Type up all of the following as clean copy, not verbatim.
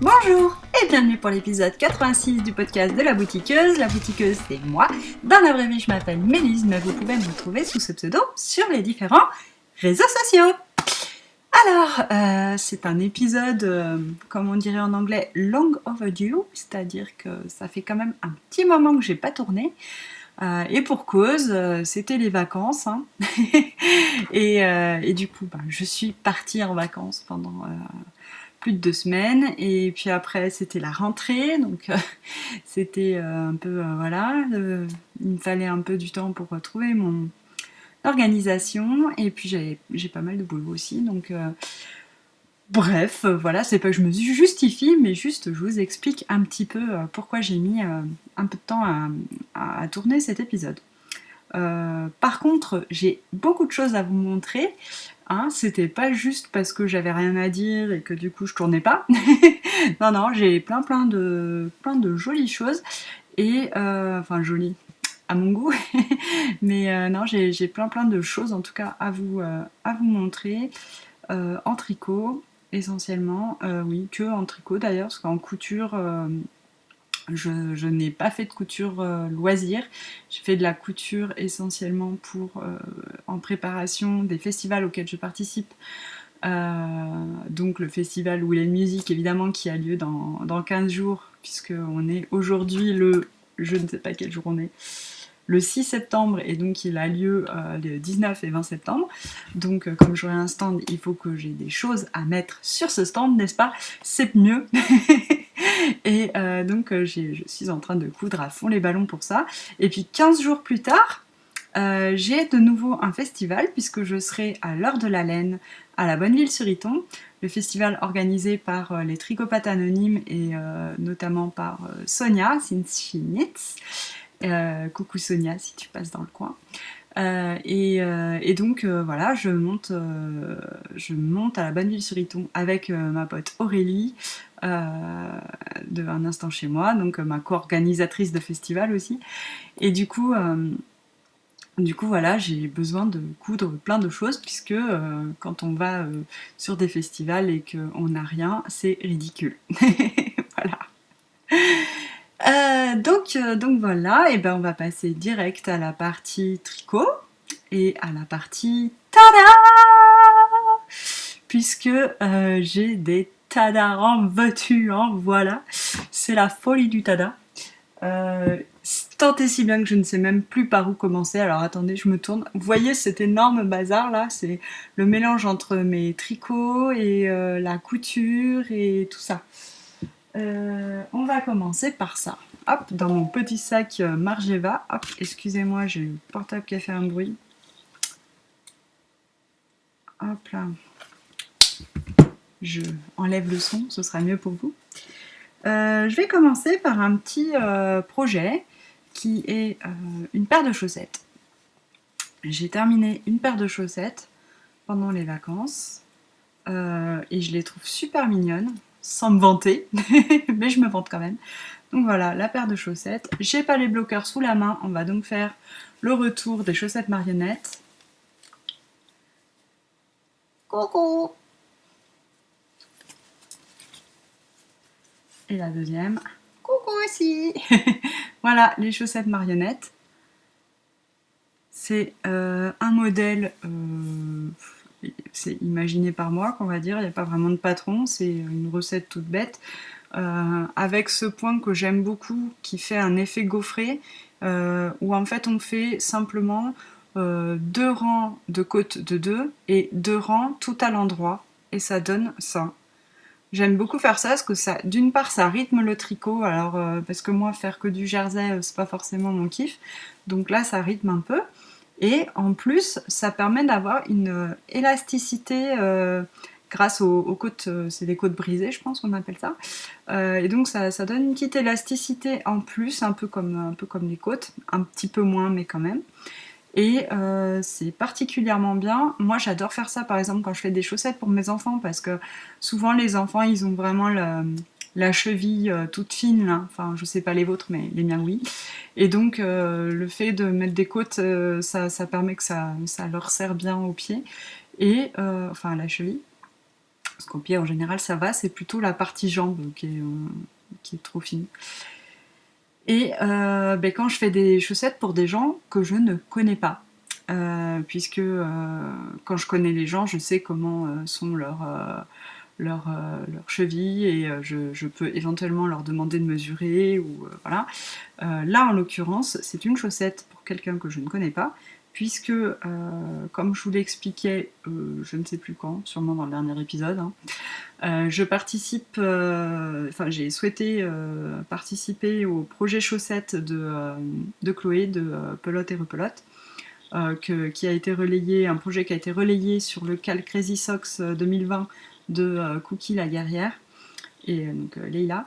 Bonjour et bienvenue pour l'épisode 86 du podcast de La Boutiqueuse. La Boutiqueuse, c'est moi. Dans la vraie vie, je m'appelle Mélise, mais vous pouvez me retrouver sous ce pseudo sur les différents réseaux sociaux. Alors, c'est un épisode, comme on dirait en anglais, long overdue, c'est-à-dire que ça fait quand même un petit moment que j'ai pas tourné. Et pour cause, c'était les vacances. Hein. et du coup, je suis partie en vacances pendant plus de 2 semaines. Et puis après, c'était la rentrée. Donc, c'était un peu, voilà. Il me fallait un peu du temps pour retrouver mon organisation. Et puis, j'ai pas mal de boulot aussi. Donc, bref, voilà, c'est pas que je me justifie, mais juste je vous explique un petit peu pourquoi j'ai mis un peu de temps à tourner cet épisode. Par contre, j'ai beaucoup de choses à vous montrer. Hein, c'était pas juste parce que j'avais rien à dire et que du coup je tournais pas. Non, j'ai plein de jolies choses. Et enfin jolies à mon goût. Mais non, j'ai plein de choses en tout cas à vous montrer. En tricot essentiellement, oui, que en tricot d'ailleurs, parce qu'en couture, je n'ai pas fait de couture loisir. J'ai fait de la couture essentiellement en préparation des festivals auxquels je participe. Donc le festival Will and Music, évidemment, qui a lieu dans 15 jours, puisqu'on est aujourd'hui je ne sais pas quelle jour on est, le 6 septembre, et donc il a lieu le 19 et 20 septembre. Donc comme j'aurai un stand, il faut que j'ai des choses à mettre sur ce stand, n'est-ce pas? C'est mieux. Et donc je suis en train de coudre à fond les ballons pour ça. Et puis 15 jours plus tard, j'ai de nouveau un festival, puisque je serai à l'Heure de la Laine à la Bonneville-sur-Iton, le festival organisé par les Tricopathes Anonymes et notamment par Sonia, since she knits. Coucou Sonia si tu passes dans le coin. Et donc voilà, je monte à la Bonneville-sur-Iton avec ma pote Aurélie de Un Instant Chez Moi, donc ma co-organisatrice de festival aussi. Et du coup voilà, j'ai besoin de coudre plein de choses, puisque quand on va sur des festivals et qu'on n'a rien, c'est ridicule. Voilà. Donc voilà, et ben on va passer direct à la partie tricot et à la partie tada, puisque j'ai des tadas veux-tu, hein, voilà, c'est la folie du tada. Tant et si bien que je ne sais même plus par où commencer. Alors attendez, je me tourne. Vous voyez cet énorme bazar là, c'est le mélange entre mes tricots et la couture et tout ça. On va commencer par ça. Hop, dans mon petit sac Margeva. Hop, excusez-moi, j'ai le portable qui a fait un bruit. Hop là. Je enlève le son, ce sera mieux pour vous. Je vais commencer par un petit projet qui est une paire de chaussettes. J'ai terminé une paire de chaussettes pendant les vacances et je les trouve super mignonnes, sans me vanter, mais je me vante quand même. Donc voilà, la paire de chaussettes. J'ai pas les bloqueurs sous la main, on va donc faire le retour des chaussettes marionnettes. Coucou! Et la deuxième. Coucou aussi! Voilà, les chaussettes marionnettes. C'est un modèle, c'est imaginé par moi, qu'on va dire, il n'y a pas vraiment de patron, c'est une recette toute bête, avec ce point que j'aime beaucoup, qui fait un effet gaufré, où en fait on fait simplement 2 rangs de côtes de 2 et 2 rangs tout à l'endroit, et ça donne ça. J'aime beaucoup faire ça parce que ça, d'une part, ça rythme le tricot. Alors parce que moi, faire que du jersey, c'est pas forcément mon kiff. Donc là, ça rythme un peu. Et en plus, ça permet d'avoir une élasticité grâce aux côtes. C'est des côtes brisées, je pense qu'on appelle ça. Et donc ça donne une petite élasticité en plus, un peu comme les côtes, un petit peu moins, mais quand même. Et c'est particulièrement bien. Moi, j'adore faire ça, par exemple, quand je fais des chaussettes pour mes enfants, parce que souvent, les enfants, ils ont vraiment la cheville toute fine, là. Enfin, je sais pas les vôtres, mais les miens, oui. Et donc, le fait de mettre des côtes, ça permet que ça leur serre bien aux pieds, et enfin, à la cheville. Parce qu'au pied, en général, ça va, c'est plutôt la partie jambe qui est trop fine. Et quand je fais des chaussettes pour des gens que je ne connais pas, puisque quand je connais les gens, je sais comment sont leurs chevilles et je peux éventuellement leur demander de mesurer ou voilà. Là, en l'occurrence, c'est une chaussette pour quelqu'un que je ne connais pas, puisque, comme je vous l'expliquais, je ne sais plus quand, sûrement dans le dernier épisode, hein, je participe, enfin j'ai souhaité participer au projet chaussettes de Chloé, de Pelote et Repelote, qui a été relayé, un projet qui a été relayé sur le Cal Crazy Socks 2020 de Cookie la guerrière, et donc Leïla.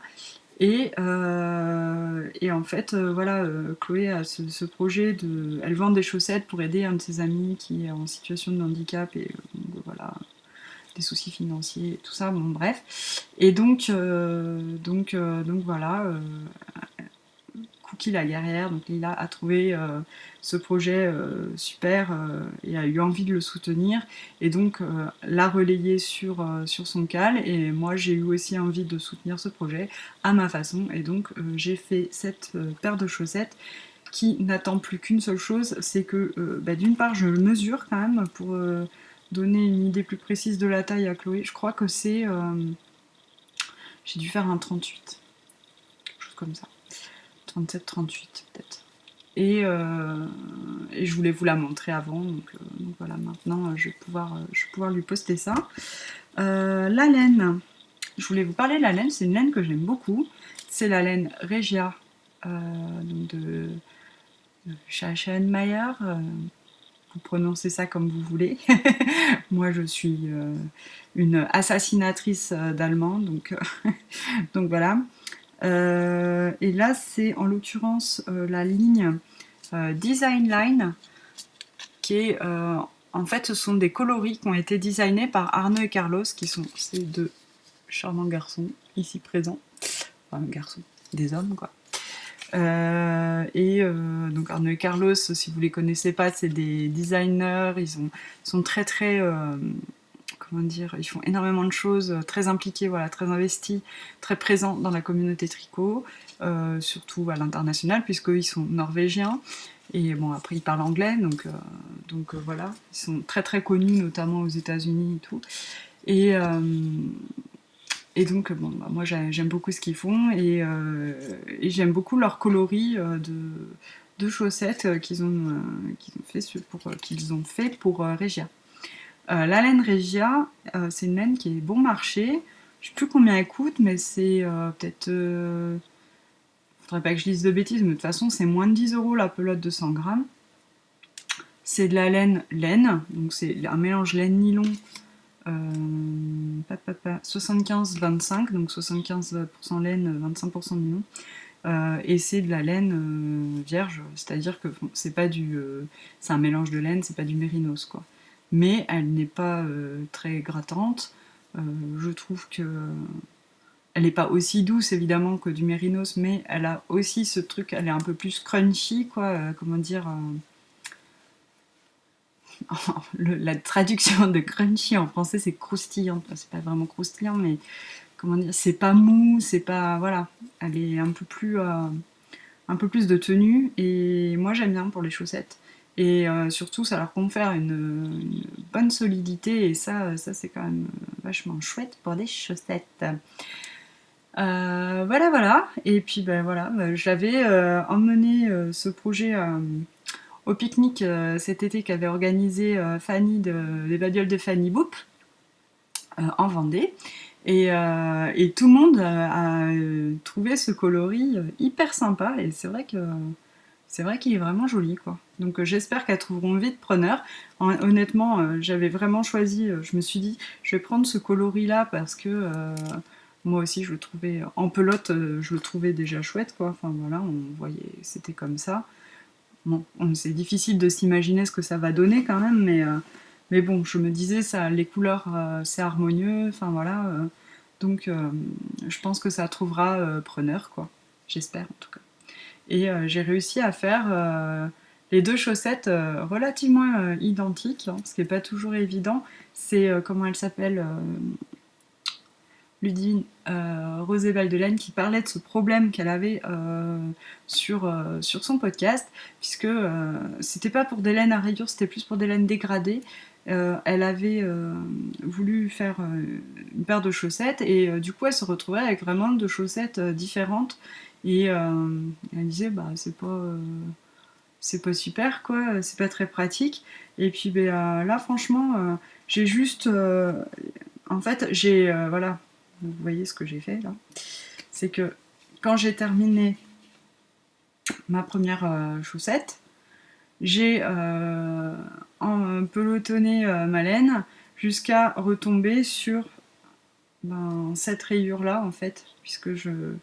Et en fait, voilà, Chloé a ce projet de. Elle vend des chaussettes pour aider un de ses amis qui est en situation de handicap et voilà, des soucis financiers et tout ça, bon bref. Et donc voilà, Cookie la guerrière, donc Lila a trouvé ce projet super et a eu envie de le soutenir et donc l'a relayé sur son cal et moi j'ai eu aussi envie de soutenir ce projet à ma façon et donc j'ai fait cette paire de chaussettes qui n'attend plus qu'une seule chose, c'est que d'une part je le mesure quand même pour donner une idée plus précise de la taille à Chloé. Je crois que c'est... j'ai dû faire un 38, quelque chose comme ça. 37-38 peut-être. Et je voulais vous la montrer avant, donc voilà, maintenant je vais pouvoir lui poster ça. La laine, je voulais vous parler de la laine, c'est une laine que j'aime beaucoup. C'est la laine Regia donc de Schachenmayer. Vous prononcez ça comme vous voulez. Moi, je suis une assassinatrice d'allemand, donc voilà. Et là, c'est en l'occurrence la ligne Design Line, qui est en fait, ce sont des coloris qui ont été designés par Arnaud et Carlos, qui sont ces deux charmants garçons ici présents, enfin garçons, des hommes quoi. Donc Arnaud et Carlos, si vous les connaissez pas, c'est des designers, sont très très comment dire, ils font énormément de choses, très impliqués, voilà, très investis, très présents dans la communauté tricot, surtout à l'international, puisqu'ils sont norvégiens. Et bon, après, ils parlent anglais, donc voilà. Ils sont très très connus, notamment aux États-Unis et tout. Et, euh, et donc, bon, moi j'aime beaucoup ce qu'ils font et j'aime beaucoup leur coloris de chaussettes qu'ils ont fait pour Regia. La laine Regia, c'est une laine qui est bon marché. Je sais plus combien elle coûte, mais c'est peut-être. Faudrait pas que je dise de bêtises, mais de toute façon, c'est moins de 10 € la pelote de 100 grammes. C'est de la laine, donc c'est un mélange laine-nylon 75-25, donc 75% laine, 25% nylon. Et c'est de la laine vierge, c'est-à-dire que bon, c'est un mélange de laine, c'est pas du mérinos quoi. Mais elle n'est pas très grattante. Je trouve que elle n'est pas aussi douce évidemment que du mérinos, mais elle a aussi ce truc, elle est un peu plus crunchy quoi. Comment dire la traduction de crunchy en français c'est croustillant. Enfin, c'est pas vraiment croustillant, mais comment dire, c'est pas mou, c'est pas voilà. Elle est un peu plus de tenue et moi j'aime bien pour les chaussettes et surtout ça leur confère une bonne solidité et ça c'est quand même vachement chouette pour des chaussettes. Voilà et puis ben voilà, j'avais emmené ce projet au pique-nique cet été qu'avait organisé Fanny des Babioles de Fanny Boop en Vendée. Et tout le monde a trouvé ce coloris hyper sympa et c'est vrai qu'il est vraiment joli quoi. Donc j'espère qu'elles trouveront vite preneur. Honnêtement, j'avais vraiment choisi, je me suis dit je vais prendre ce coloris là parce que moi aussi je le trouvais en pelote, je le trouvais déjà chouette quoi. Enfin voilà, on voyait c'était comme ça. Bon, c'est difficile de s'imaginer ce que ça va donner quand même, mais bon, je me disais, ça, les couleurs, c'est harmonieux, enfin voilà. Donc, je pense que ça trouvera preneur, quoi. J'espère, en tout cas. Et j'ai réussi à faire les deux chaussettes relativement identiques, hein, ce qui n'est pas toujours évident. C'est, comment elle s'appelle Ludivine Rosé Valdelaine qui parlait de ce problème qu'elle avait sur son podcast, puisque c'était pas pour des laines à rayures, c'était plus pour des laines dégradées. Elle avait voulu faire une paire de chaussettes et du coup elle se retrouvait avec vraiment deux chaussettes différentes et elle disait bah c'est pas super quoi, c'est pas très pratique. Et puis ben, là franchement j'ai juste en fait j'ai voilà, vous voyez ce que j'ai fait là, c'est que quand j'ai terminé ma première chaussette, j'ai pelotonné ma laine jusqu'à retomber sur cette rayure là en fait, puisque je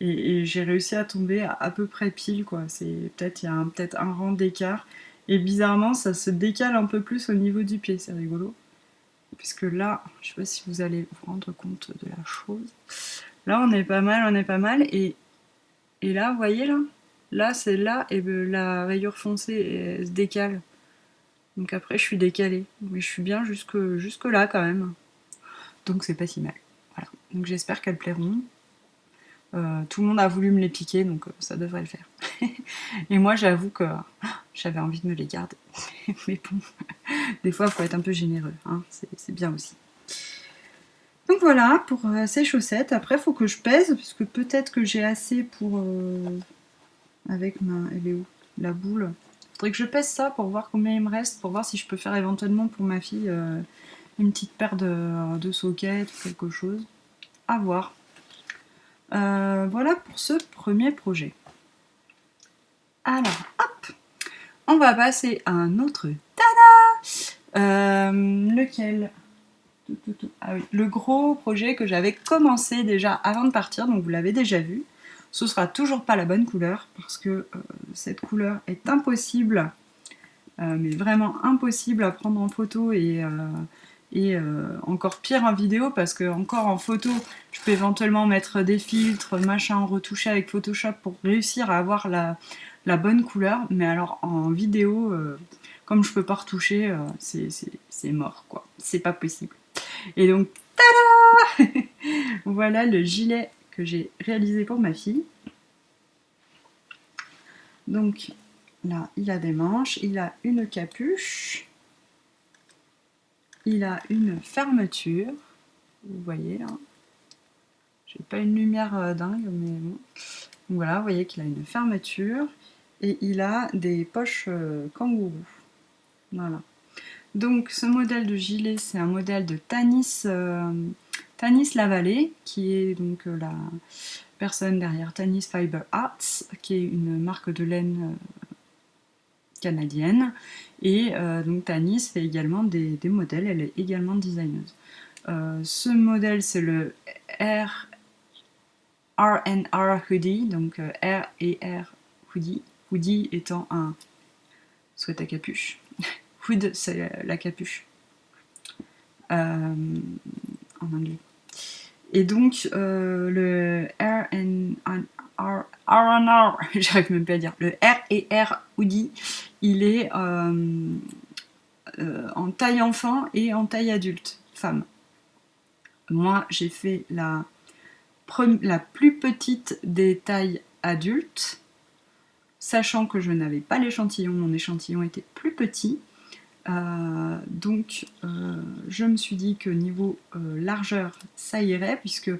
et j'ai réussi à tomber à peu près pile quoi. C'est peut-être il y a peut-être un rang d'écart et bizarrement ça se décale un peu plus au niveau du pied, c'est rigolo. Puisque là, je sais pas si vous allez vous rendre compte de la chose. Là on est pas mal, et là, vous voyez là c'est là et la rayure foncée elle se décale. Donc après je suis décalée, mais je suis bien jusque là quand même. Donc c'est pas si mal. Voilà. Donc j'espère qu'elles plairont. Tout le monde a voulu me les piquer, donc ça devrait le faire. Et moi, j'avoue que j'avais envie de me les garder. Mais bon, des fois, il faut être un peu généreux. Hein, c'est bien aussi. Donc voilà pour ces chaussettes. Après, il faut que je pèse, parce que peut-être que j'ai assez pour... avec ma... Elle est où la boule. Il faudrait que je pèse ça pour voir combien il me reste, pour voir si je peux faire éventuellement pour ma fille une petite paire de sockets ou quelque chose. À voir. Voilà pour ce premier projet. Alors, hop, on va passer à un autre. Tada lequel? Ah oui, le gros projet que j'avais commencé déjà avant de partir, donc vous l'avez déjà vu. Ce sera toujours pas la bonne couleur parce que cette couleur est impossible, mais vraiment impossible à prendre en photo et encore pire en vidéo parce que encore en photo je peux éventuellement mettre des filtres, machin, retoucher avec Photoshop pour réussir à avoir la bonne couleur, mais alors en vidéo, comme je peux pas retoucher, c'est mort quoi, c'est pas possible. Et donc, tada voilà le gilet que j'ai réalisé pour ma fille. Donc là, il a des manches, il a une capuche, il a une fermeture, vous voyez là. J'ai pas une lumière dingue, mais bon. Donc voilà, vous voyez qu'il a une fermeture et il a des poches kangourou. Voilà. Donc ce modèle de gilet, c'est un modèle de Tanis Lavallée, qui est donc la personne derrière Tanis Fiber Arts, qui est une marque de laine canadienne. Et donc Tanis fait également des modèles, elle est également designeuse. Ce modèle, c'est le R&R Hoodie, donc R et R Hoodie. Hoodie étant un sweat à capuche. Hood, c'est la capuche. En anglais. Et donc, le R&R, j'arrive même pas à dire, le R et R Hoodie, il est en taille enfant et en taille adulte, femme. Moi, j'ai fait la plus petite des tailles adultes, sachant que je n'avais pas l'échantillon, mon échantillon était plus petit. Donc je me suis dit que niveau largeur ça irait, puisque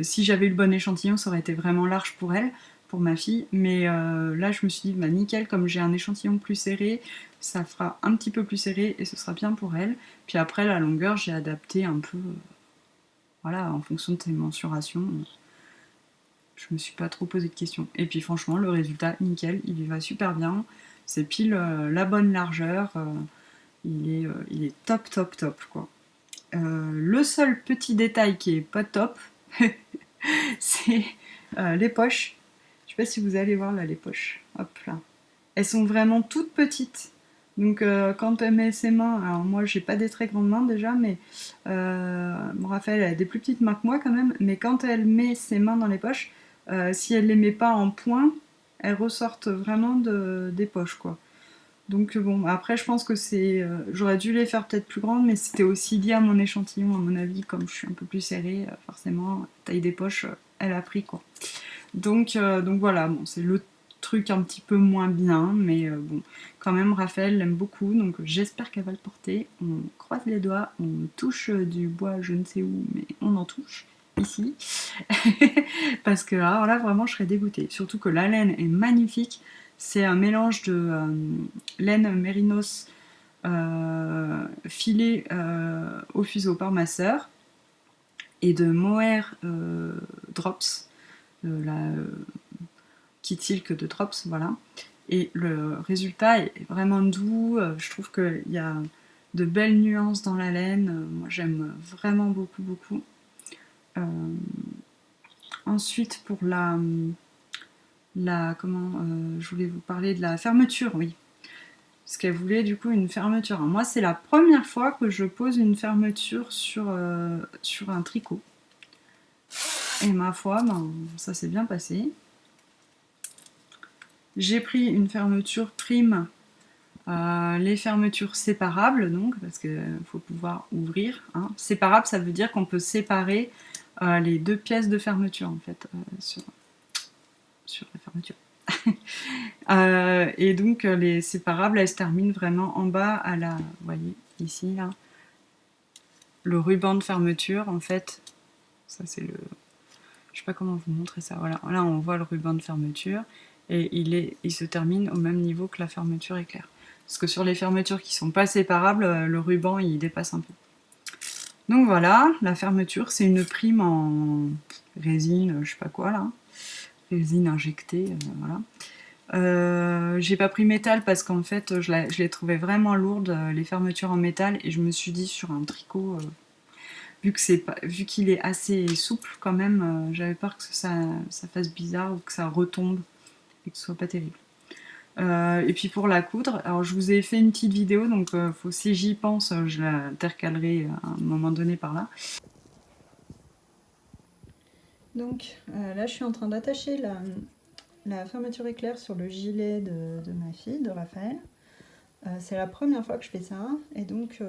si j'avais eu le bon échantillon ça aurait été vraiment large pour elle, pour ma fille, mais là je me suis dit bah nickel, comme j'ai un échantillon plus serré ça fera un petit peu plus serré et ce sera bien pour elle. Puis après la longueur j'ai adapté un peu voilà, en fonction de ses mensurations. Je me suis pas trop posé de questions. Et puis franchement le résultat nickel, il y va super bien, c'est pile la bonne largeur. Il est top, top, top, quoi. Le seul petit détail qui est pas top, c'est les poches. Je sais pas si vous allez voir là les poches. Hop là. Elles sont vraiment toutes petites. Donc quand elle met ses mains, alors moi j'ai pas des très grandes mains déjà, mais Raphaël a des plus petites mains que moi quand même, mais quand elle met ses mains dans les poches, si elle les met pas en point, elles ressortent vraiment des poches quoi. Donc bon, après je pense que j'aurais dû les faire peut-être plus grandes, mais c'était aussi lié à mon échantillon, à mon avis, comme je suis un peu plus serrée, forcément, taille des poches, elle a pris quoi. Donc voilà, bon, c'est le truc un petit peu moins bien, mais bon, quand même, Raphaël l'aime beaucoup, donc j'espère qu'elle va le porter. On croise les doigts, on touche du bois, je ne sais où, mais on en touche, ici. Parce que alors là, vraiment, je serais dégoûtée. Surtout que la laine est magnifique. C'est un mélange de laine mérinos filée au fuseau par ma sœur et de mohair drops, la kit silk de drops, voilà. Et le résultat est vraiment doux. Je trouve qu'il y a de belles nuances dans la laine. Moi, j'aime vraiment beaucoup, beaucoup. Euh, Ensuite, pour je voulais vous parler de la fermeture, oui. Parce qu'elle voulait du coup une fermeture. Alors, moi, c'est la première fois que je pose une fermeture sur un tricot. Et ma foi, ben, ça s'est bien passé. J'ai pris une fermeture prime, les fermetures séparables, donc, parce qu'il faut pouvoir ouvrir. Hein. Séparable, ça veut dire qu'on peut séparer les deux pièces de fermeture, en fait, sur la fermeture. Et donc les séparables, elles se terminent vraiment en bas à la, vous voyez ici là, le ruban de fermeture en fait, ça c'est le, je sais pas comment vous montrer ça, voilà, là on voit le ruban de fermeture et il se termine au même niveau que la fermeture éclair. Parce que sur les fermetures qui sont pas séparables, le ruban il dépasse un peu. Donc voilà, la fermeture c'est une prime en résine, je sais pas quoi là, résine injectée, voilà. J'ai pas pris métal parce qu'en fait je les trouvais vraiment lourdes, les fermetures en métal, et je me suis dit sur un tricot, vu qu'il est assez souple quand même, j'avais peur que ça fasse bizarre ou que ça retombe et que ce soit pas terrible. Et puis pour la coudre, alors je vous ai fait une petite vidéo, donc faut, si j'y pense, je la intercalerai à un moment donné par là. Donc là je suis en train d'attacher la fermeture éclair sur le gilet de ma fille, de Raphaël. C'est la première fois que je fais ça, et donc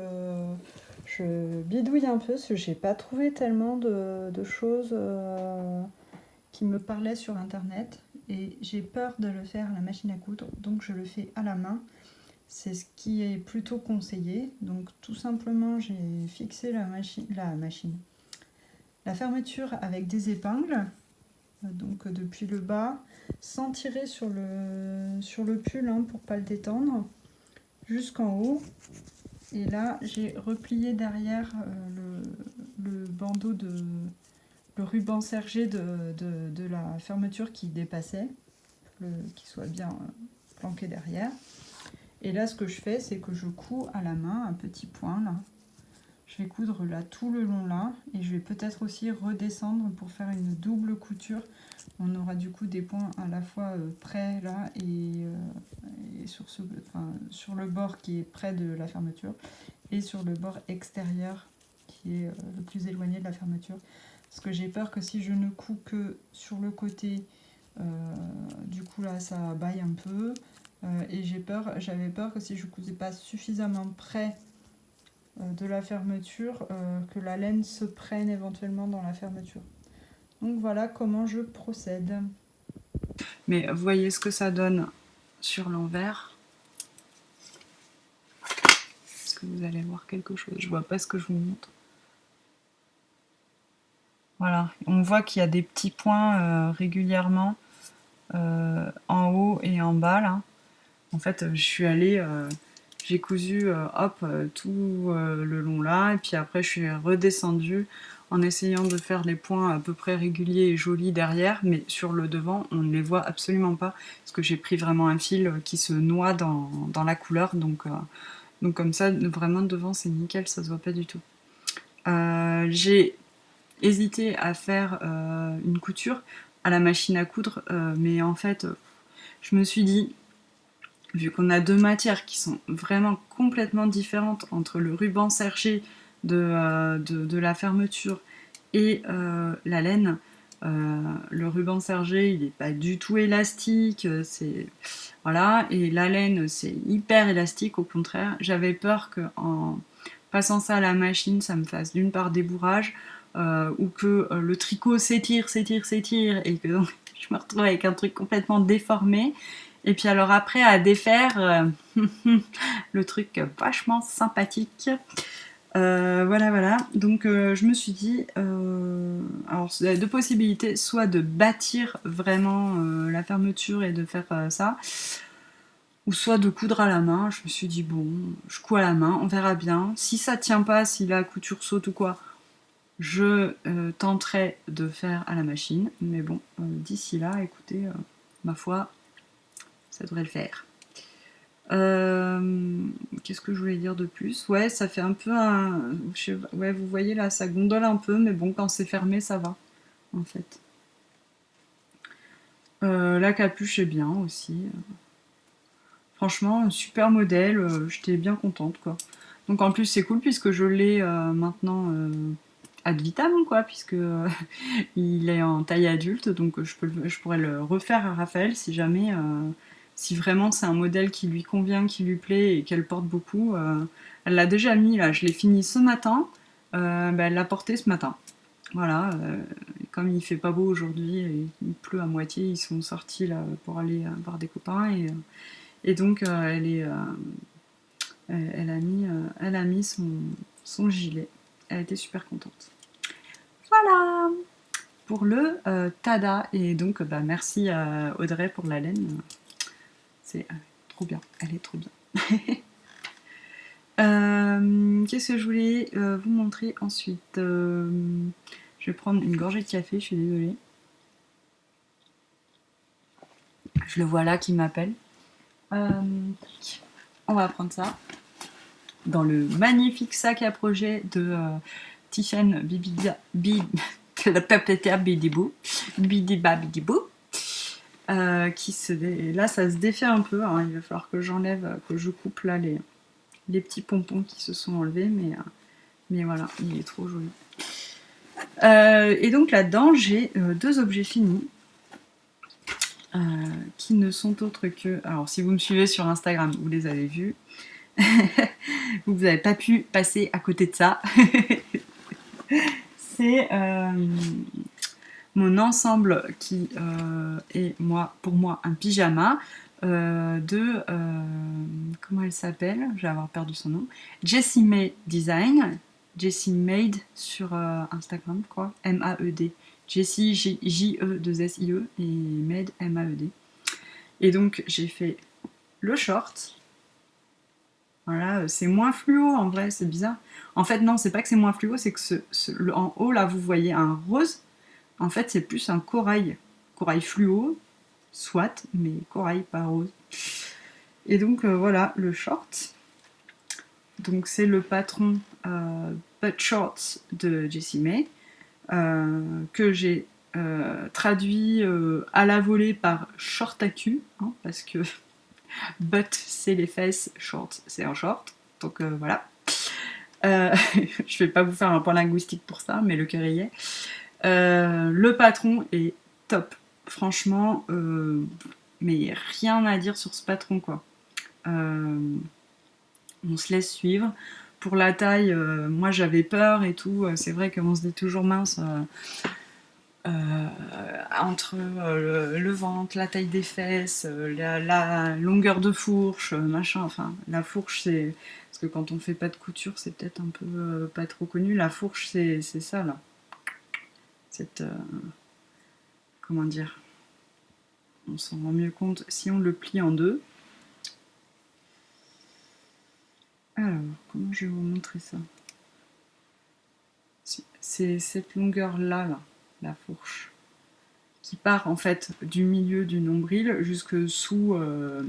je bidouille un peu parce que j'ai pas trouvé tellement de choses qui me parlaient sur internet, et j'ai peur de le faire à la machine à coudre, donc je le fais à la main. C'est ce qui est plutôt conseillé. Donc tout simplement j'ai fixé la fermeture avec des épingles, donc depuis le bas, sans tirer sur le pull hein, pour pas le détendre, jusqu'en haut. Et là j'ai replié derrière le bandeau le ruban sergé de la fermeture qui dépassait, qui soit bien planqué derrière. Et là ce que je fais, c'est que je couds à la main un petit point là. Je vais coudre là tout le long là, et je vais peut-être aussi redescendre pour faire une double couture. On aura du coup des points à la fois près là et sur le bord qui est près de la fermeture, et sur le bord extérieur qui est le plus éloigné de la fermeture. Parce que j'ai peur que si je ne couds que sur le côté, du coup là ça baille un peu. Et j'avais peur que si je cousais pas suffisamment près de la fermeture, que la laine se prenne éventuellement dans la fermeture. Donc voilà comment je procède. Mais vous voyez ce que ça donne sur l'envers. Est-ce que vous allez voir quelque chose? Je vois pas ce que je vous montre. Voilà, on voit qu'il y a des petits points régulièrement en haut et en bas là. En fait, je suis allée, j'ai cousu tout le long là, et puis après je suis redescendue en essayant de faire les points à peu près réguliers et jolis derrière, mais sur le devant on ne les voit absolument pas, parce que j'ai pris vraiment un fil qui se noie dans la couleur, donc comme ça vraiment devant c'est nickel, ça se voit pas du tout. J'ai hésité à faire une couture à la machine à coudre, mais en fait je me suis dit, vu qu'on a deux matières qui sont vraiment complètement différentes entre le ruban sergé de la fermeture et la laine, Le ruban sergé, il n'est pas du tout élastique, voilà, et la laine, c'est hyper élastique, au contraire. J'avais peur qu'en passant ça à la machine, ça me fasse d'une part débourrage, ou que le tricot s'étire, s'étire, s'étire, et que donc, je me retrouve avec un truc complètement déformé. Et puis alors après, à défaire, le truc vachement sympathique. Voilà, voilà. Donc je me suis dit, alors il y a deux possibilités, soit de bâtir vraiment la fermeture et de faire ça, ou soit de coudre à la main. Je me suis dit, bon, je couds à la main, on verra bien. Si ça tient pas, si la couture saute ou quoi, je tenterai de faire à la machine. Mais bon, d'ici là, écoutez, ma foi, ça devrait le faire. Qu'est-ce que je voulais dire de plus? Ouais, ça fait un peu un. Ouais, vous voyez là, ça gondole un peu, mais bon, quand c'est fermé, ça va, en fait. La capuche est bien aussi. Franchement, un super modèle, j'étais bien contente, quoi. Donc en plus, c'est cool puisque je l'ai maintenant ad vitam, quoi, puisque il est en taille adulte, donc je pourrais le refaire à Raphaël si jamais, si vraiment c'est un modèle qui lui convient, qui lui plaît et qu'elle porte beaucoup. Elle l'a déjà mis là, je l'ai fini ce matin, elle l'a porté ce matin. Voilà, comme il fait pas beau aujourd'hui et il pleut à moitié, ils sont sortis là pour aller voir des copains et donc elle a mis son gilet. Elle était super contente. Voilà pour le Tada. Et donc, bah, merci à Audrey pour la laine. C'est trop bien. Elle est trop bien. Qu'est-ce que je voulais vous montrer ensuite je vais prendre une gorgée de café, je suis désolée. Je le vois là qui m'appelle. On va prendre ça dans le magnifique sac à projet de Tiffen Bibidia Bidibou là ça se défait un peu, hein. Il va falloir que j'enlève, que je coupe là les petits pompons qui se sont enlevés, mais voilà, il est trop joli. Et donc là-dedans j'ai deux objets finis qui ne sont autres que, alors si vous me suivez sur Instagram vous les avez vus, vous n'avez pas pu passer à côté de ça. C'est mon ensemble qui est pour moi un pyjama de comment elle s'appelle, je vais avoir perdu son nom, Jessie May Design, Jessie Made sur Instagram, quoi, M-A-E-D, Jessie J-E-2-S-I-E et Made M-A-E-D. Et donc j'ai fait le short. Voilà, c'est moins fluo en vrai, c'est bizarre. En fait, non, c'est pas que c'est moins fluo, c'est que en haut là, vous voyez un rose. En fait, c'est plus un corail. Corail fluo, soit, mais corail pas rose. Et donc voilà le short. Donc c'est le patron Butt Shorts de Jessie May que j'ai traduit à la volée par short à cul, hein, parce que butt c'est les fesses, short c'est un short. Donc voilà. Je vais pas vous faire un point linguistique pour ça, mais le cœur y est. Le patron est top, franchement, mais rien à dire sur ce patron, quoi. On se laisse suivre. Pour la taille, moi j'avais peur et tout. C'est vrai qu'on se dit toujours mince entre le ventre, la taille des fesses, la longueur de fourche, machin. Enfin, la fourche, c'est. Parce que quand on fait pas de couture, c'est peut-être un peu pas trop connu. La fourche, c'est ça, là. Cette. Comment dire? On s'en rend mieux compte si on le plie en deux. Alors, comment je vais vous montrer ça? C'est cette longueur-là, là, la fourche, qui part en fait du milieu du nombril jusque sous, on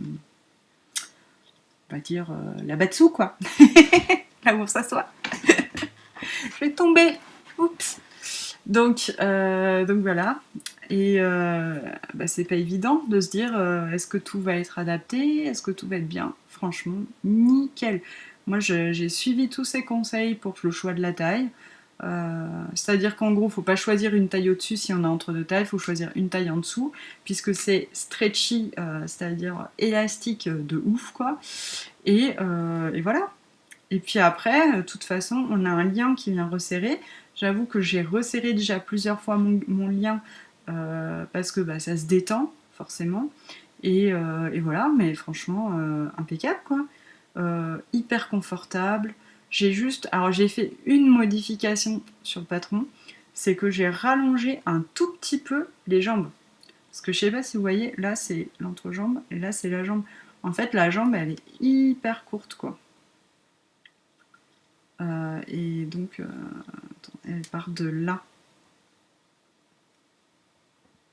va dire, la bas dessous, quoi. Là où on s'assoit. Je vais tomber. Oups. Donc voilà. Et bah, c'est pas évident de se dire est-ce que tout va être adapté, est-ce que tout va être bien. Franchement, nickel. Moi j'ai suivi tous ces conseils pour le choix de la taille. C'est-à-dire qu'en gros, il ne faut pas choisir une taille au-dessus si on a entre deux tailles, il faut choisir une taille en dessous, puisque c'est stretchy, c'est-à-dire élastique de ouf, quoi. Et voilà. Et puis après, de toute façon, on a un lien qui vient resserrer. J'avoue que j'ai resserré déjà plusieurs fois mon lien parce que bah, ça se détend, forcément. Et voilà, mais franchement, impeccable, quoi. Hyper confortable. Alors j'ai fait une modification sur le patron, c'est que j'ai rallongé un tout petit peu les jambes. Parce que je sais pas si vous voyez, là c'est l'entrejambe et là c'est la jambe. En fait, la jambe elle est hyper courte, quoi. Et donc, attends, elle part de là.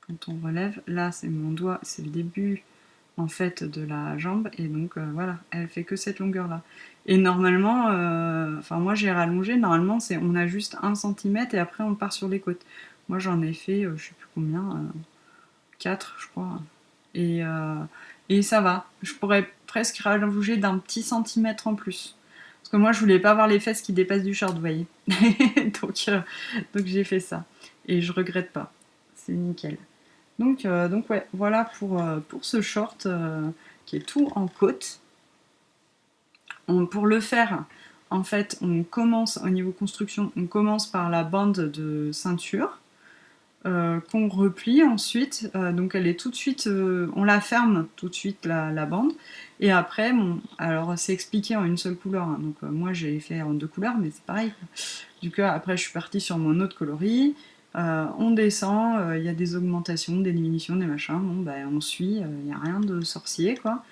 Quand on relève, là c'est mon doigt, c'est le début en fait de la jambe, et donc voilà, elle fait que cette longueur là. Et normalement, enfin moi j'ai rallongé, normalement on a juste 1 cm et après on part sur les côtes. Moi j'en ai fait, je sais plus combien, 4 je crois. Et ça va, je pourrais presque rallonger d'un petit centimètre en plus. Parce que moi je voulais pas avoir les fesses qui dépassent du short, vous voyez. donc j'ai fait ça. Et je regrette pas, c'est nickel. Donc ouais, voilà pour ce short qui est tout en côte. Pour le faire, en fait, on commence au niveau construction, on commence par la bande de ceinture qu'on replie ensuite. Donc elle est tout de suite, on la ferme tout de suite la bande. Et après, bon, alors c'est expliqué en une seule couleur. Hein, donc moi j'ai fait en 2 couleurs, mais c'est pareil. Du coup, après je suis partie sur mon autre coloris. On descend, il y a des augmentations, des diminutions, des machins. Bon, bah, on suit, il n'y a rien de sorcier, quoi.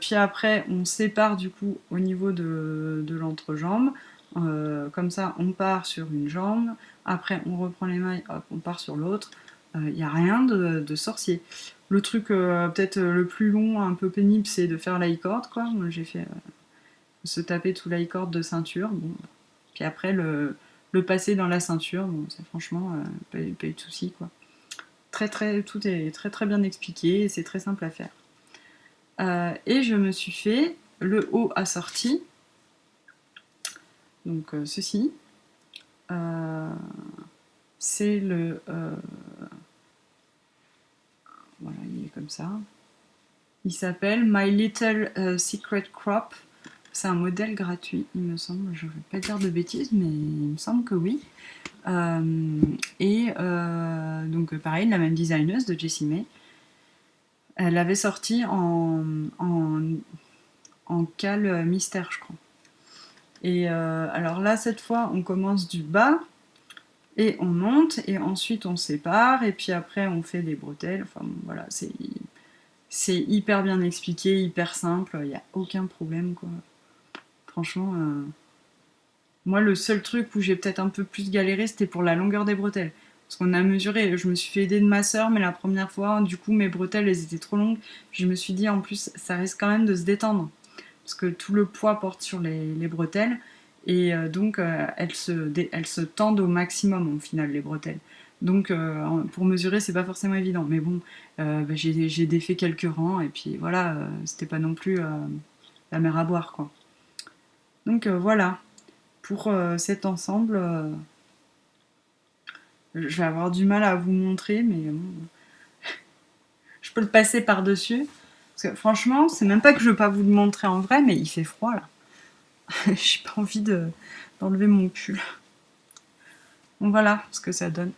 Puis après, on sépare du coup au niveau de l'entrejambe. Comme ça, on part sur une jambe. Après, on reprend les mailles, hop, on part sur l'autre. Il n'y a rien de sorcier. Le truc peut-être le plus long, un peu pénible, c'est de faire l'high-cord, quoi. Moi, j'ai fait se taper tout l'high-cord de ceinture. Bon. Puis après, le passer dans la ceinture, bon, c'est franchement pas eu de soucis, quoi. Tout est très très bien expliqué et c'est très simple à faire. Et je me suis fait le haut assorti, donc ceci. Euh, c'est le. Voilà, il est comme ça. Il s'appelle My Little Secret Crop. C'est un modèle gratuit, il me semble. Je ne vais pas dire de bêtises, mais il me semble que oui. Donc pareil, la même designeuse de Jessie May. Elle l'avait sorti en cale mystère, je crois. Et alors là, cette fois, on commence du bas et on monte et ensuite on sépare et puis après on fait des bretelles. Enfin bon, voilà, c'est hyper bien expliqué, hyper simple, il n'y a aucun problème, quoi. Franchement, moi le seul truc où j'ai peut-être un peu plus galéré, c'était pour la longueur des bretelles. Parce qu'on a mesuré, je me suis fait aider de ma soeur, mais la première fois, du coup, mes bretelles, elles étaient trop longues. Je me suis dit, en plus, ça risque quand même de se détendre. Parce que tout le poids porte sur les bretelles. Et donc, elles se tendent au maximum, au final, les bretelles. Donc, pour mesurer, c'est pas forcément évident. Mais bon, bah, j'ai défait quelques rangs, et puis voilà, c'était pas non plus la mer à boire, quoi. Donc, voilà, pour cet ensemble, je vais avoir du mal à vous montrer, mais bon, je peux le passer par-dessus. Parce que franchement, c'est même pas que je veux pas vous le montrer en vrai, mais il fait froid là. J'ai pas envie d'enlever mon pull. Donc voilà ce que ça donne.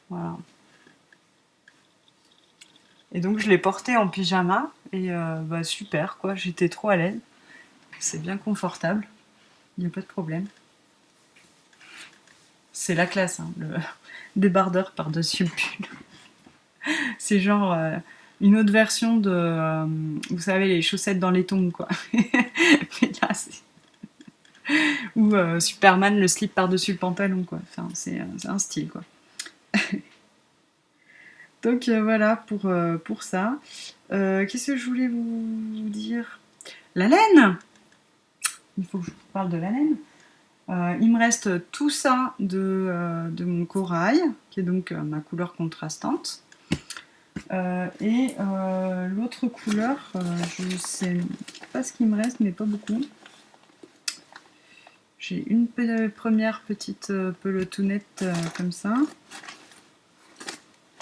Voilà. Et donc je l'ai porté en pyjama et bah super quoi, j'étais trop à l'aise. C'est bien confortable, il n'y a pas de problème. C'est la classe, hein, le débardeur par-dessus le pull. C'est genre une autre version de, vous savez, les chaussettes dans les tongs, quoi. Mais là, ou Superman, le slip par-dessus le pantalon, quoi. Enfin, c'est un style, quoi. Donc voilà pour ça. Qu'est-ce que je voulais vous dire? La laine! Il faut que je vous parle de la laine. Il me reste tout ça de mon corail, qui est donc ma couleur contrastante. Et l'autre couleur, je sais pas ce qu'il me reste, mais pas beaucoup. J'ai une première petite pelotounette comme ça.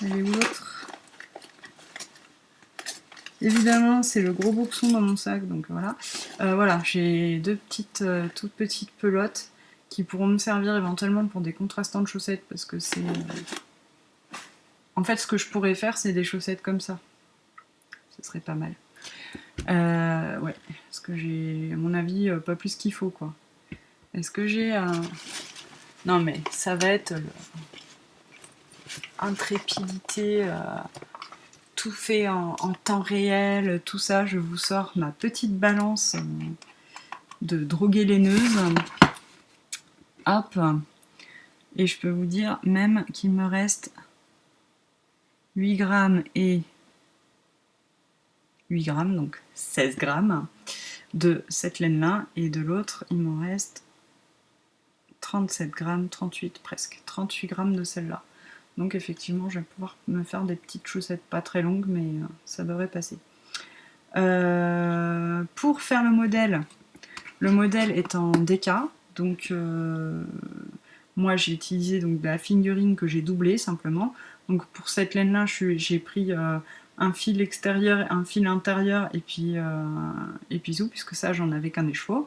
Elle est où l'autre? Évidemment, c'est le gros boxon dans mon sac, donc voilà. Voilà, j'ai deux petites, toutes petites pelotes qui pourront me servir éventuellement pour des contrastants de chaussettes, parce que c'est... En fait, ce que je pourrais faire, c'est des chaussettes comme ça. Ce serait pas mal. Ouais, parce que j'ai, à mon avis, pas plus qu'il faut, quoi. Est-ce que j'ai un... Non, mais ça va être intrépidité, tout fait en temps réel, tout ça. Je vous sors ma petite balance de droguée laineuse. Hop. Et je peux vous dire même qu'il me reste 8 grammes et 8 grammes, donc 16 grammes de cette laine-là. Et de l'autre, il m'en reste 37 grammes, 38 presque, 38 grammes de celle-là. Donc effectivement, je vais pouvoir me faire des petites chaussettes pas très longues, mais ça devrait passer. Pour faire le modèle est en DK, donc moi j'ai utilisé donc de la fingering que j'ai doublée simplement. Donc pour cette laine-là, j'ai pris un fil extérieur, un fil intérieur et puis tout, puisque ça j'en avais qu'un écheveau.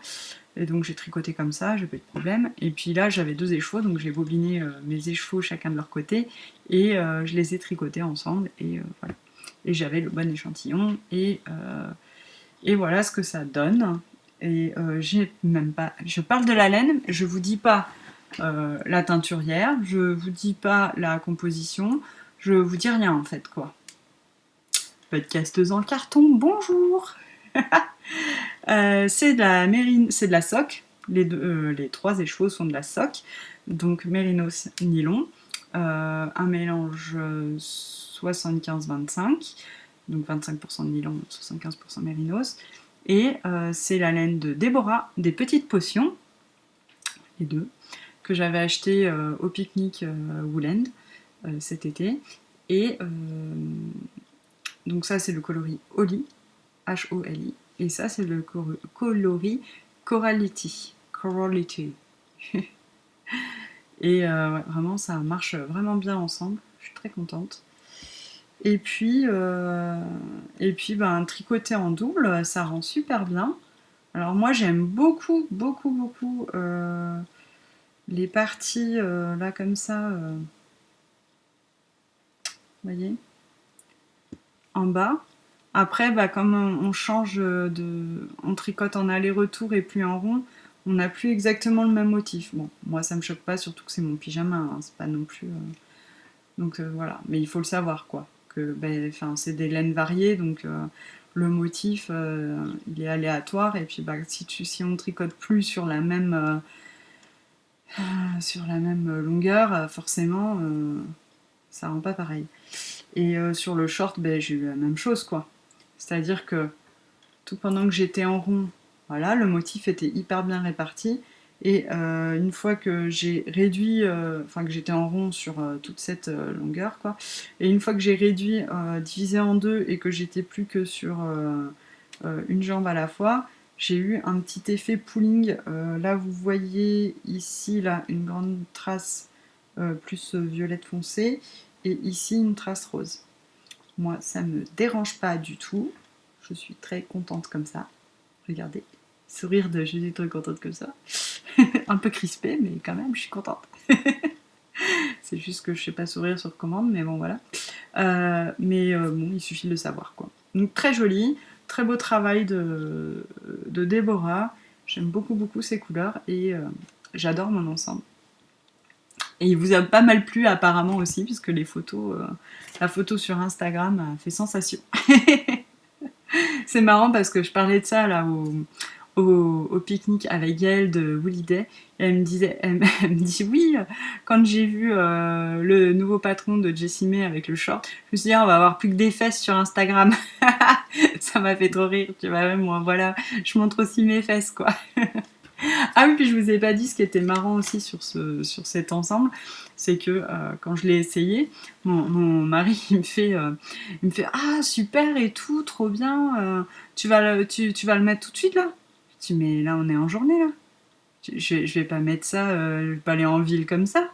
Et donc j'ai tricoté comme ça, j'ai pas eu de problème. Et puis là j'avais 2 écheveaux, donc j'ai bobiné mes écheveaux chacun de leur côté et je les ai tricotés ensemble et voilà. Et j'avais le bon échantillon et voilà ce que ça donne. Et j'ai même pas. Je parle de la laine, je vous dis pas la teinturière, je vous dis pas la composition, je vous dis rien en fait quoi. Podcasteuse en carton, bonjour. C'est de la mérine, c'est de la soc. Les 3 écheveaux sont de la soc, donc mérinos nylon, un mélange 75-25, donc 25% de nylon, 75% mérinos, et c'est la laine de Déborah, des petites potions, les deux, que j'avais acheté au pique-nique Woolend cet été, et donc ça c'est le coloris Holly, H-O-L-I, et ça, c'est le coloris Corality. Et ouais, vraiment, ça marche vraiment bien ensemble. Je suis très contente. Et puis ben, tricoter en double, ça rend super bien. Alors moi, j'aime beaucoup, beaucoup, beaucoup les parties là comme ça. Vous voyez, en bas. Après, bah, comme on change on tricote en aller-retour et plus en rond, on n'a plus exactement le même motif. Bon, moi ça me choque pas, surtout que c'est mon pyjama, hein, c'est pas non plus. Donc voilà, mais il faut le savoir quoi. Que, ben, c'est des laines variées, donc le motif il est aléatoire et puis bah, si on tricote plus sur la même longueur, forcément ça rend pas pareil. Et sur le short, ben, j'ai eu la même chose quoi. C'est-à-dire que tout pendant que j'étais en rond, voilà, le motif était hyper bien réparti. Et une fois que j'ai réduit, que j'étais en rond sur toute cette longueur, quoi, et une fois que j'ai réduit, divisé en deux, et que j'étais plus que sur une jambe à la fois, j'ai eu un petit effet pooling. Là, vous voyez ici, là, une grande trace plus violette foncé, et ici une trace rose. Moi, ça me dérange pas du tout. Je suis très contente comme ça. Regardez, sourire de je suis très contente comme ça. Un peu crispée, mais quand même, je suis contente. C'est juste que je sais pas sourire sur commande, mais bon, voilà. Bon, il suffit de le savoir, quoi. Donc, très joli, très beau travail de Déborah. J'aime beaucoup, beaucoup ces couleurs et j'adore mon ensemble. Et il vous a pas mal plu apparemment aussi, puisque la photo sur Instagram a fait sensation. C'est marrant parce que je parlais de ça là au pique-nique avec Gaëlle de Wooliday. Et elle me dit oui, quand j'ai vu le nouveau patron de Jessie May avec le short, je me suis dit on va avoir plus que des fesses sur Instagram. Ça m'a fait trop rire, tu vois, même moi voilà, je montre aussi mes fesses quoi. Ah oui, puis je vous ai pas dit ce qui était marrant aussi sur cet ensemble, c'est que quand je l'ai essayé, mon mari il me fait ah super et tout, trop bien, tu vas le mettre tout de suite là. Je dis mais là on est en journée là. Je vais pas mettre ça, je vais pas aller en ville comme ça.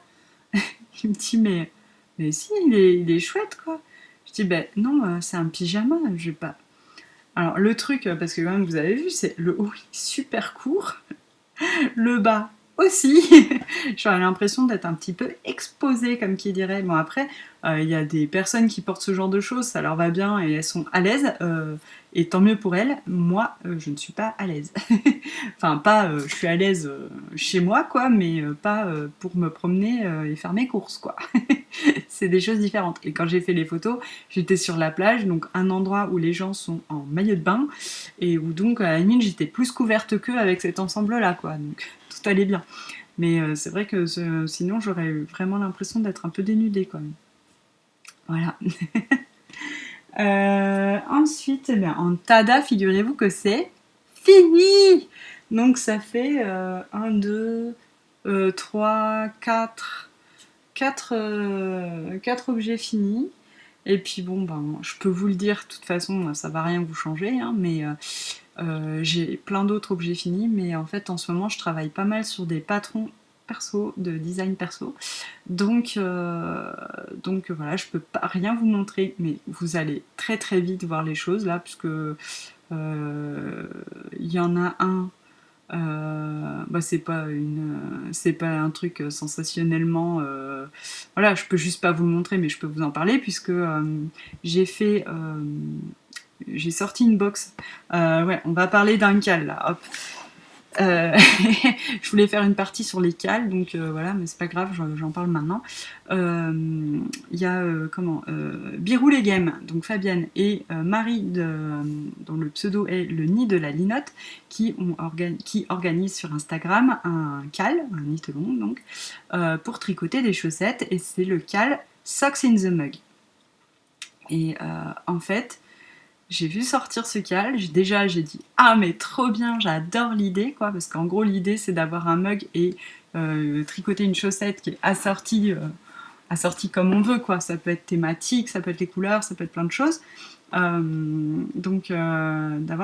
Il me dit, mais si, il est chouette, quoi. Je dis, ben non, c'est un pyjama, je vais pas. Alors, le truc, parce que quand même, vous avez vu, c'est le haut est super court, le bas aussi. J'aurais l'impression d'être un petit peu exposée, comme qui dirait. Bon, après, il y a des personnes qui portent ce genre de choses, ça leur va bien et elles sont à l'aise, et tant mieux pour elles. Moi, je ne suis pas à l'aise. Enfin, pas, je suis à l'aise chez moi, quoi, mais pas pour me promener et faire mes courses, quoi. C'est des choses différentes. Et quand j'ai fait les photos, j'étais sur la plage, donc un endroit où les gens sont en maillot de bain, et où donc, à la limite, j'étais plus couverte qu'eux avec cet ensemble-là, quoi. Donc, tout allait bien. Mais c'est vrai que sinon, j'aurais eu vraiment l'impression d'être un peu dénudée, quand même. Voilà. Ensuite, eh bien, en tada, figurez-vous que c'est fini. Donc ça fait 1, 2, 3, 4 objets finis. Et puis bon, ben, je peux vous le dire, de toute façon, ça va rien vous changer, hein, mais j'ai plein d'autres objets finis, mais en fait, en ce moment, je travaille pas mal sur des patrons perso, de design perso. Donc voilà, je peux pas rien vous montrer, mais vous allez très très vite voir les choses là, puisque il y en a un. Bah c'est pas un truc sensationnellement. Voilà, je peux juste pas vous le montrer, mais je peux vous en parler puisque j'ai fait, j'ai sorti une box. Ouais, on va parler d'un cal là. Hop. Euh, je voulais faire une partie sur les cales, donc voilà, mais c'est pas grave, j'en parle maintenant. Il y a Birou les Games, donc Fabienne et Marie, dont le pseudo est le nid de la linotte, qui organisent sur Instagram un cal, un knit-along, donc, pour tricoter des chaussettes, et c'est le cal Socks in the Mug. Et en fait, j'ai vu sortir ce cal, j'ai dit ah mais trop bien, j'adore l'idée quoi, parce qu'en gros l'idée c'est d'avoir un mug et tricoter une chaussette qui est assortie comme on veut quoi, ça peut être thématique, ça peut être les couleurs, ça peut être plein de choses. D'avoir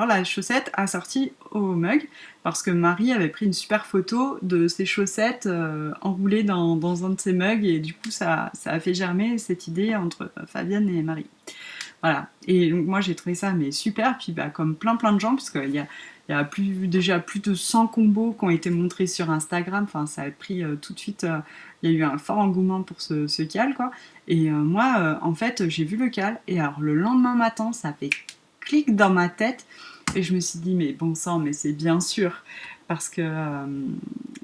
la chaussette assortie au mug, parce que Marie avait pris une super photo de ses chaussettes enroulées dans un de ses mugs, et du coup ça a fait germer cette idée entre Fabienne et Marie. Voilà. Et donc moi j'ai trouvé ça mais super, puis bah, comme plein de gens, parce qu'il y a déjà plus de 100 combos qui ont été montrés sur Instagram, enfin ça a pris tout de suite, il y a eu un fort engouement pour ce cal quoi. Et moi en fait j'ai vu le cal, et alors le lendemain matin ça fait clic dans ma tête, et je me suis dit mais bon sang, mais c'est bien sûr, parce que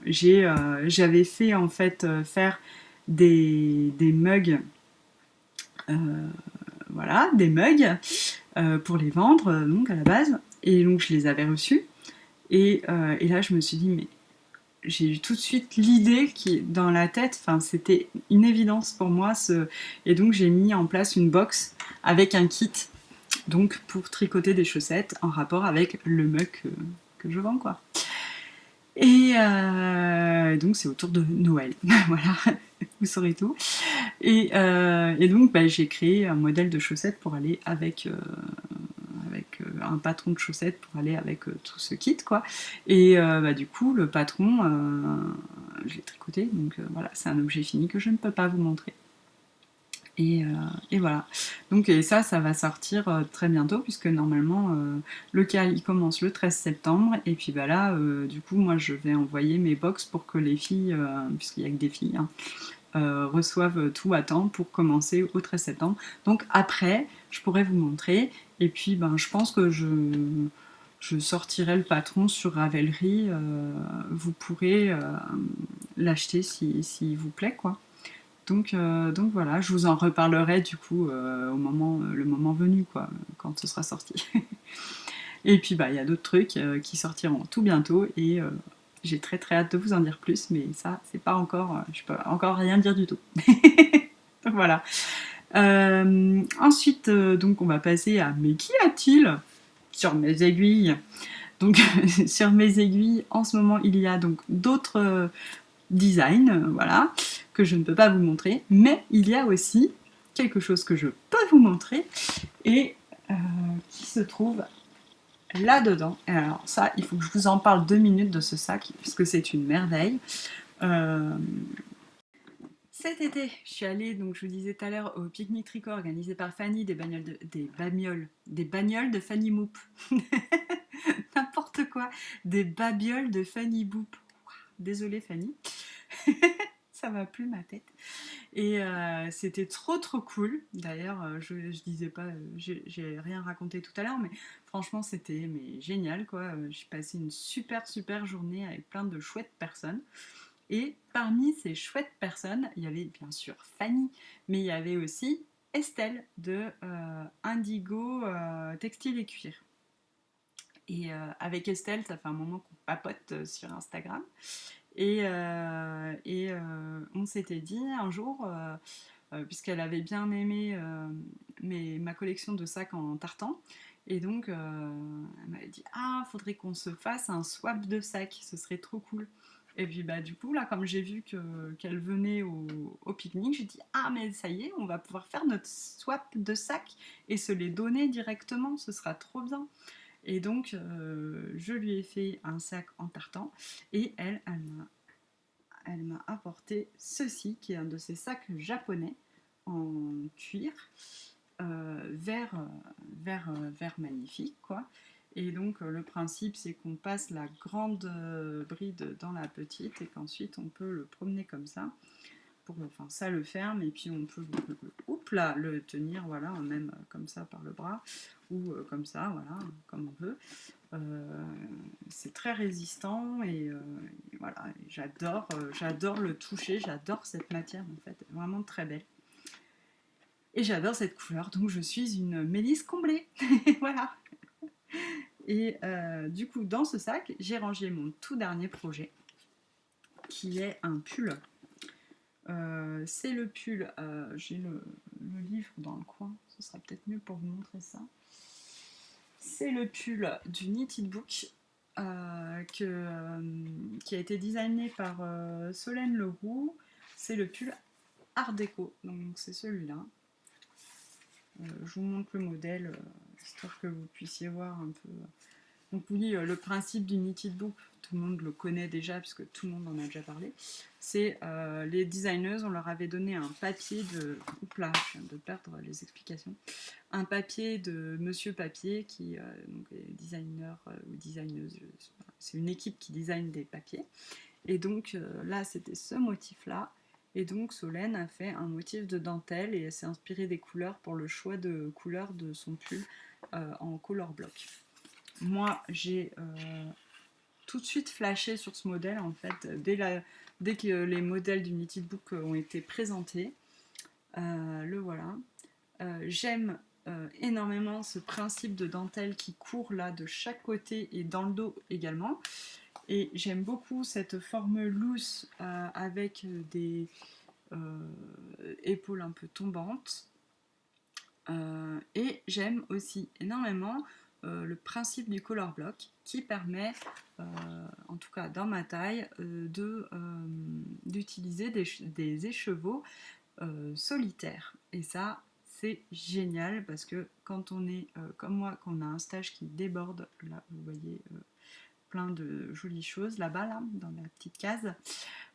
j'avais fait en fait faire des mugs, euh, voilà, des mugs pour les vendre, donc à la base. Et donc je les avais reçus. Et là, je me suis dit, mais j'ai eu tout de suite l'idée qui est dans la tête. Enfin, c'était une évidence pour moi. Et donc j'ai mis en place une box avec un kit, donc pour tricoter des chaussettes en rapport avec le mug que je vends, quoi. Et donc c'est autour de Noël. Voilà, vous saurez tout. Et donc bah, j'ai créé un modèle de chaussettes pour aller avec un patron de chaussettes pour aller avec tout ce kit quoi. Et bah, du coup le patron, je l'ai tricoté, donc voilà, c'est un objet fini que je ne peux pas vous montrer. Et voilà. Donc et ça va sortir très bientôt, puisque normalement le cal il commence le 13 septembre, et puis bah là du coup moi je vais envoyer mes box pour que les filles, puisqu'il n'y a que des filles, hein, reçoivent tout à temps pour commencer au 13 septembre. Donc après je pourrais vous montrer, et puis ben je pense que je sortirai le patron sur Ravelry, vous pourrez l'acheter si vous plaît quoi. Donc voilà, je vous en reparlerai du coup le moment venu, quoi, quand ce sera sorti. Et puis bah il y a d'autres trucs qui sortiront tout bientôt, et j'ai très très hâte de vous en dire plus, mais ça c'est pas encore, je peux encore rien dire du tout. Donc voilà. Ensuite donc on va passer à mais qu'y a-t-il sur mes aiguilles. Donc sur mes aiguilles en ce moment il y a donc d'autres design, voilà, que je ne peux pas vous montrer, mais il y a aussi quelque chose que je peux vous montrer, et qui se trouve là-dedans. Et alors ça, il faut que je vous en parle 2 minutes de ce sac, puisque c'est une merveille. Euh, Cet été, je suis allée, donc je vous disais tout à l'heure, au pique-nique tricot organisé par Fanny, des bagnoles de Fanny Moop. N'importe quoi, des babioles de Fanny Moop. Désolée Fanny, ça m'a plu ma tête. Et c'était trop trop cool. D'ailleurs, je disais pas, j'ai rien raconté tout à l'heure, mais franchement c'était génial quoi. J'ai passé une super super journée avec plein de chouettes personnes. Et parmi ces chouettes personnes, il y avait bien sûr Fanny, mais il y avait aussi Estelle de Indigo Textile et Cuir. Et avec Estelle, ça fait un moment qu'on papote sur Instagram. On s'était dit un jour, puisqu'elle avait bien aimé ma collection de sacs en tartan, et donc elle m'avait dit ah, faudrait qu'on se fasse un swap de sacs, ce serait trop cool. Et puis bah du coup là, comme j'ai vu qu'elle venait au pique-nique, j'ai dit ah mais ça y est, on va pouvoir faire notre swap de sacs et se les donner directement, ce sera trop bien. Et donc je lui ai fait un sac en tartan et elle m'a apporté ceci, qui est un de ces sacs japonais en cuir, vert magnifique, quoi. Et donc le principe, c'est qu'on passe la grande bride dans la petite et qu'ensuite on peut le promener comme ça. Enfin, ça le ferme et puis on peut le tenir, voilà, même comme ça par le bras ou comme ça, voilà, comme on veut. Euh, c'est très résistant et voilà, j'adore le toucher, j'adore cette matière en fait, vraiment très belle. Et j'adore cette couleur, donc je suis une mélisse comblée. Voilà. Et du coup, dans ce sac, j'ai rangé mon tout dernier projet, qui est un pull. C'est le pull, j'ai le livre dans le coin, ce sera peut-être mieux pour vous montrer ça. C'est le pull du Knitted Book qui a été designé par Solène Leroux. C'est le pull Art déco, donc c'est celui-là. Je vous montre le modèle, histoire que vous puissiez voir un peu. Donc oui, le principe du Knitted Book, tout le monde le connaît déjà, puisque tout le monde en a déjà parlé. C'est les designers, on leur avait donné un papier de... Oups là, je viens de perdre les explications. Un papier de Monsieur Papier, qui donc est designer ou designeuse. C'est une équipe qui design des papiers. Et donc là, c'était ce motif-là. Et donc Solène a fait un motif de dentelle et elle s'est inspirée des couleurs pour le choix de couleurs de son pull en color block. Moi, j'ai tout de suite flashé sur ce modèle en fait dès que les modèles du Knitted Book ont été présentés. Le voilà. J'aime énormément ce principe de dentelle qui court là de chaque côté et dans le dos également. Et j'aime beaucoup cette forme loose avec des épaules un peu tombantes. Et j'aime aussi énormément le principe du color block qui permet, en tout cas dans ma taille, d'utiliser des écheveaux solitaires. Et ça, c'est génial parce que quand on est comme moi, qu'on a un stage qui déborde, là vous voyez plein de jolies choses là-bas, là, dans la petite case.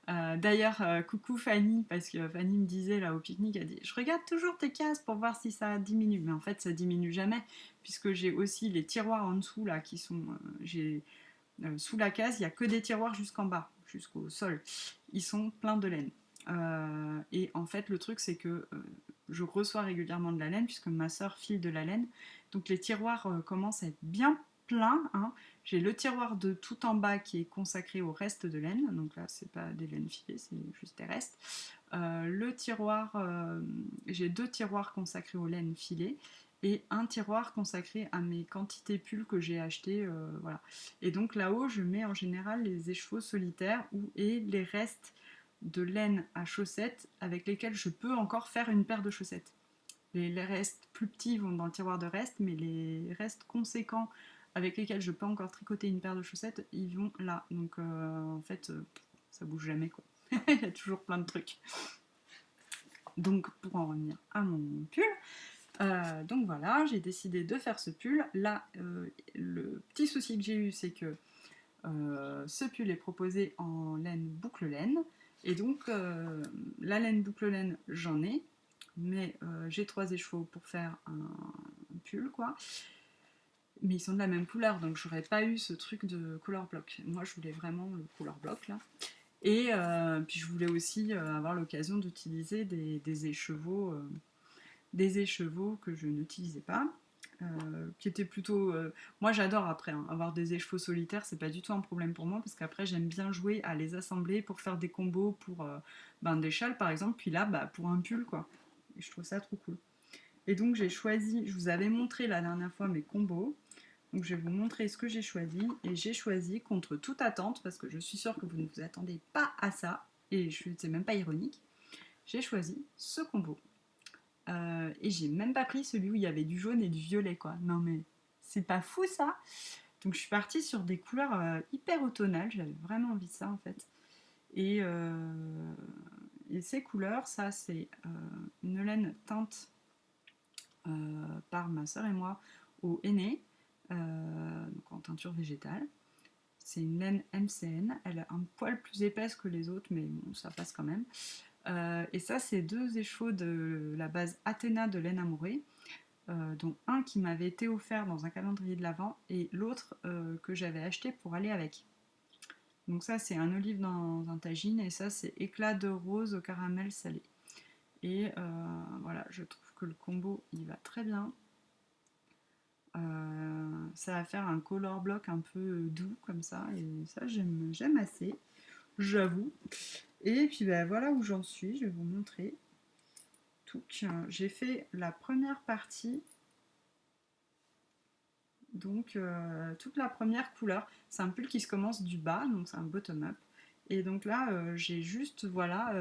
D'ailleurs, coucou Fanny, parce que Fanny me disait là au pique-nique, elle dit je regarde toujours tes cases pour voir si ça diminue, mais en fait ça diminue jamais, puisque j'ai aussi les tiroirs en dessous là qui sont, sous la case, il n'y a que des tiroirs jusqu'en bas, jusqu'au sol, ils sont pleins de laine. Et en fait le truc c'est que je reçois régulièrement de la laine puisque ma soeur file de la laine, donc les tiroirs commencent à être bien pleins, hein. J'ai le tiroir de tout en bas qui est consacré au reste de laine, donc là c'est pas des laines filées, c'est juste des restes. J'ai 2 tiroirs consacrés aux laines filées et un tiroir consacré à mes quantités pulls que j'ai achetées, voilà. Et donc là-haut je mets en général les écheveaux solitaires et les restes de laine à chaussettes avec lesquels je peux encore faire une paire de chaussettes. Les restes plus petits vont dans le tiroir de reste, mais les restes conséquents avec lesquels je peux encore tricoter une paire de chaussettes, ils vont là. Donc en fait, ça bouge jamais quoi. Il y a toujours plein de trucs. Donc pour en revenir à mon pull, Donc voilà, j'ai décidé de faire ce pull. Là, le petit souci que j'ai eu, c'est que ce pull est proposé en laine boucle laine. Et donc, la laine boucle laine, j'en ai. Mais j'ai 3 écheveaux pour faire un pull, quoi. Mais ils sont de la même couleur, donc j'aurais pas eu ce truc de color block. Moi, je voulais vraiment le color block, là. Et puis, je voulais aussi avoir l'occasion d'utiliser des écheveaux que je n'utilisais pas. Qui étaient plutôt. Moi, j'adore après, hein, avoir des écheveaux solitaires, c'est pas du tout un problème pour moi parce qu'après, j'aime bien jouer à les assembler pour faire des combos pour des châles par exemple, puis là, pour un pull quoi. Et je trouve ça trop cool. Et donc, j'ai choisi, je vous avais montré la dernière fois mes combos, donc je vais vous montrer ce que j'ai choisi. Et j'ai choisi contre toute attente, parce que je suis sûre que vous ne vous attendez pas à ça, et c'est même pas ironique, j'ai choisi ce combo. Et j'ai même pas pris celui où il y avait du jaune et du violet, quoi. Non mais c'est pas fou ça. Donc je suis partie sur des couleurs hyper automnales, j'avais vraiment envie de ça en fait. Et, ces couleurs, ça c'est une laine teinte par ma soeur et moi au henné, donc en teinture végétale. C'est une laine MCN, elle est un poil plus épaisse que les autres, mais bon, ça passe quand même. Et ça, c'est 2 écheveaux de la base Athéna de laine amourée, dont un qui m'avait été offert dans un calendrier de l'Avent et l'autre que j'avais acheté pour aller avec. Donc ça, c'est un olive dans un tagine et ça, c'est éclat de rose au caramel salé. Et voilà, je trouve que le combo, il va très bien. Ça va faire un color block un peu doux comme ça et ça, j'aime assez, j'avoue. Et puis voilà où j'en suis, je vais vous montrer. J'ai fait la première partie, donc toute la première couleur. C'est un pull qui se commence du bas, donc c'est un bottom-up. Et donc là, j'ai juste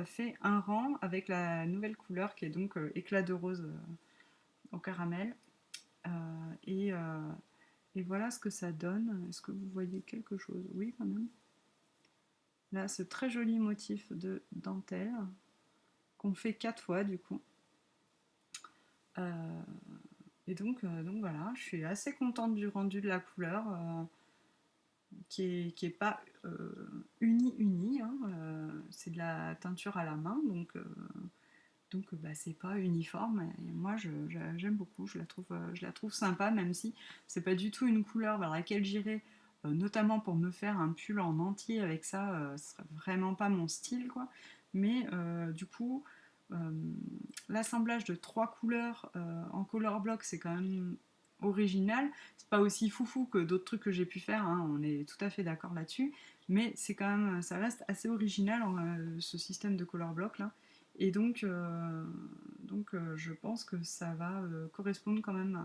fait un rang avec la nouvelle couleur qui est donc éclat de rose au caramel. Euh, et, euh, et voilà ce que ça donne. Est-ce que vous voyez quelque chose? Oui, quand même. Là, ce très joli motif de dentelle qu'on fait 4 fois du coup. Euh, Et donc voilà, je suis assez contente du rendu de la couleur, qui est pas uni, hein, c'est de la teinture à la main, donc c'est pas uniforme. Et moi, j'aime beaucoup, je la trouve sympa, même si c'est pas du tout une couleur vers laquelle j'irais, notamment pour me faire un pull en entier avec ça, ce serait vraiment pas mon style, quoi. Mais du coup, euh, l'assemblage de 3 couleurs en color block, c'est quand même original. C'est pas aussi foufou que d'autres trucs que j'ai pu faire, hein, on est tout à fait d'accord là-dessus, mais c'est quand même, ça reste assez original ce système de color block là. Et donc je pense que ça va correspondre quand même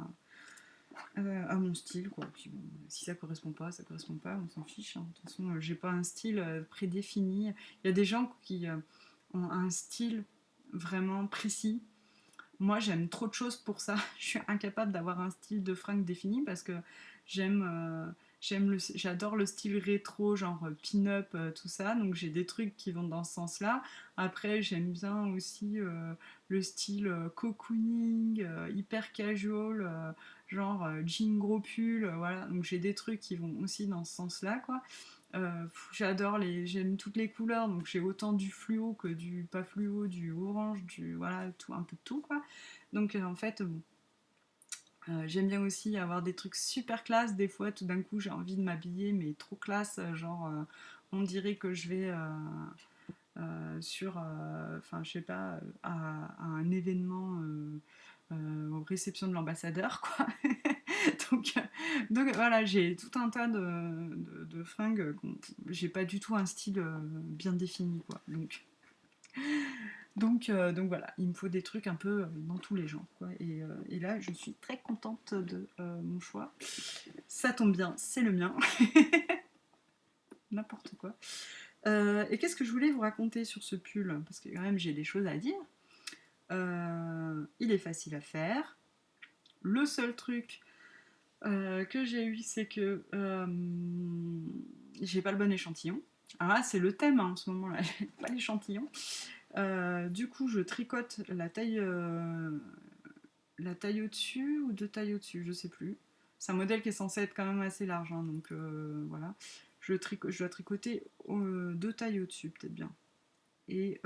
à mon style, quoi. Puis bon, si ça correspond pas, ça correspond pas, on s'en fiche, hein. De toute façon, j'ai pas un style prédéfini. Il y a des gens qui ont un style vraiment précis. Moi, j'aime trop de choses pour ça. Je suis incapable d'avoir un style de fringue défini parce que j'aime, j'adore le style rétro, genre pin-up, tout ça. Donc j'ai des trucs qui vont dans ce sens-là. Après, j'aime bien aussi le style cocooning, hyper casual, genre jean gros pull. Voilà. Donc j'ai des trucs qui vont aussi dans ce sens-là, quoi. J'aime toutes les couleurs, donc j'ai autant du fluo que du pas fluo, du orange, voilà, tout, un peu de tout, quoi. Donc en fait, bon, j'aime bien aussi avoir des trucs super classe. Des fois, tout d'un coup, j'ai envie de m'habiller, mais trop classe, genre on dirait que je vais enfin je sais pas, à un événement aux réceptions de l'ambassadeur, quoi. donc, donc voilà, j'ai tout un tas de fringues. J'ai pas du tout un style bien défini, quoi. Donc voilà, il me faut des trucs un peu dans tous les genres, quoi. Et là, je suis très contente de mon choix. Ça tombe bien, c'est le mien. N'importe quoi. Et qu'est-ce que je voulais vous raconter sur ce pull? Parce que quand même, j'ai des choses à dire. Il est facile à faire. Le seul truc que j'ai eu, c'est que j'ai pas le bon échantillon. Alors là, c'est le thème hein, en ce moment-là, j'ai pas l'échantillon. Du coup, je tricote la taille la taille au-dessus ou deux tailles au-dessus, je sais plus. C'est un modèle qui est censé être quand même assez large, hein, donc voilà. Je dois tricoter deux tailles au-dessus, peut-être bien. Et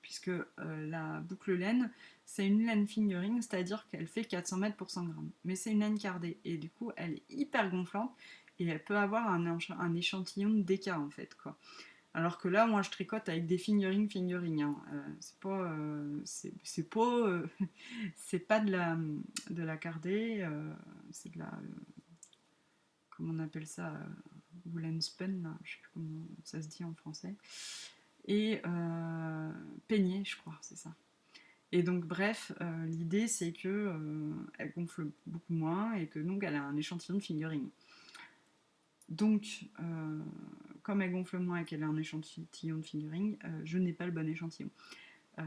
puisque la boucle laine, c'est une laine fingering, c'est-à-dire qu'elle fait 400 mètres pour 100 grammes. Mais c'est une laine cardée, et du coup, elle est hyper gonflante, et elle peut avoir un échantillon de déca, en fait, quoi. Alors que là, moi, je tricote avec des fingering, hein. C'est pas, c'est pas de la cardée, c'est de la, comment on appelle ça, woolen spun, là, je sais plus comment ça se dit en français. Et peignée, je crois, c'est ça. Et donc, bref, l'idée c'est que elle gonfle beaucoup moins et que donc elle a un échantillon de fingering. Donc, comme elle gonfle moins et qu'elle a un échantillon de fingering, je n'ai pas le bon échantillon. Euh,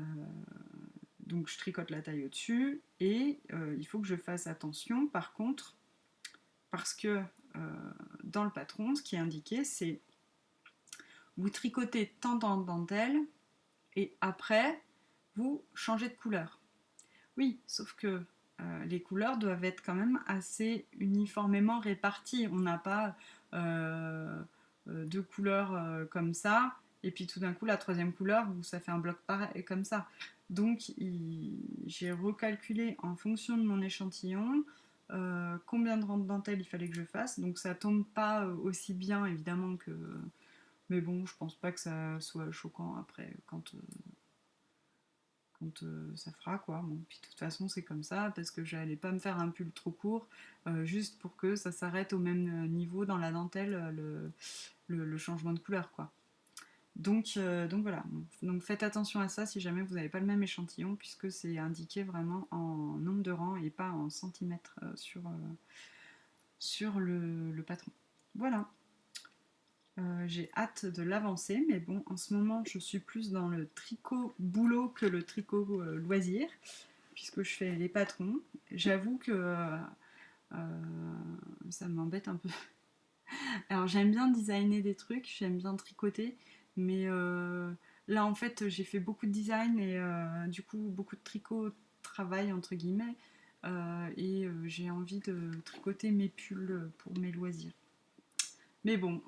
donc, je tricote la taille au-dessus et il faut que je fasse attention, par contre, parce que dans le patron, ce qui est indiqué, c'est vous tricotez tant en dentelle et après, vous changez de couleur. Oui, sauf que les couleurs doivent être quand même assez uniformément réparties. On n'a pas deux couleurs comme ça, et puis tout d'un coup la troisième couleur où ça fait un bloc pareil comme ça. Donc j'ai recalculé en fonction de mon échantillon combien de rangs de dentelle il fallait que je fasse. Donc ça tombe pas aussi bien évidemment que. Mais bon, je pense pas que ça soit choquant après quand ça fera quoi. Bon, puis de toute façon c'est comme ça parce que j'allais pas me faire un pull trop court juste pour que ça s'arrête au même niveau dans la dentelle le changement de couleur quoi. Donc voilà, donc faites attention à ça si jamais vous n'avez pas le même échantillon puisque c'est indiqué vraiment en nombre de rangs et pas en centimètres sur le patron. Voilà. J'ai hâte de l'avancer, mais bon, en ce moment, je suis plus dans le tricot boulot que le tricot loisir, puisque je fais les patrons. J'avoue que ça m'embête un peu. Alors, j'aime bien designer des trucs, j'aime bien tricoter, mais là, en fait, j'ai fait beaucoup de design et du coup, beaucoup de tricot travail, entre guillemets, et j'ai envie de tricoter mes pulls pour mes loisirs. Mais bon,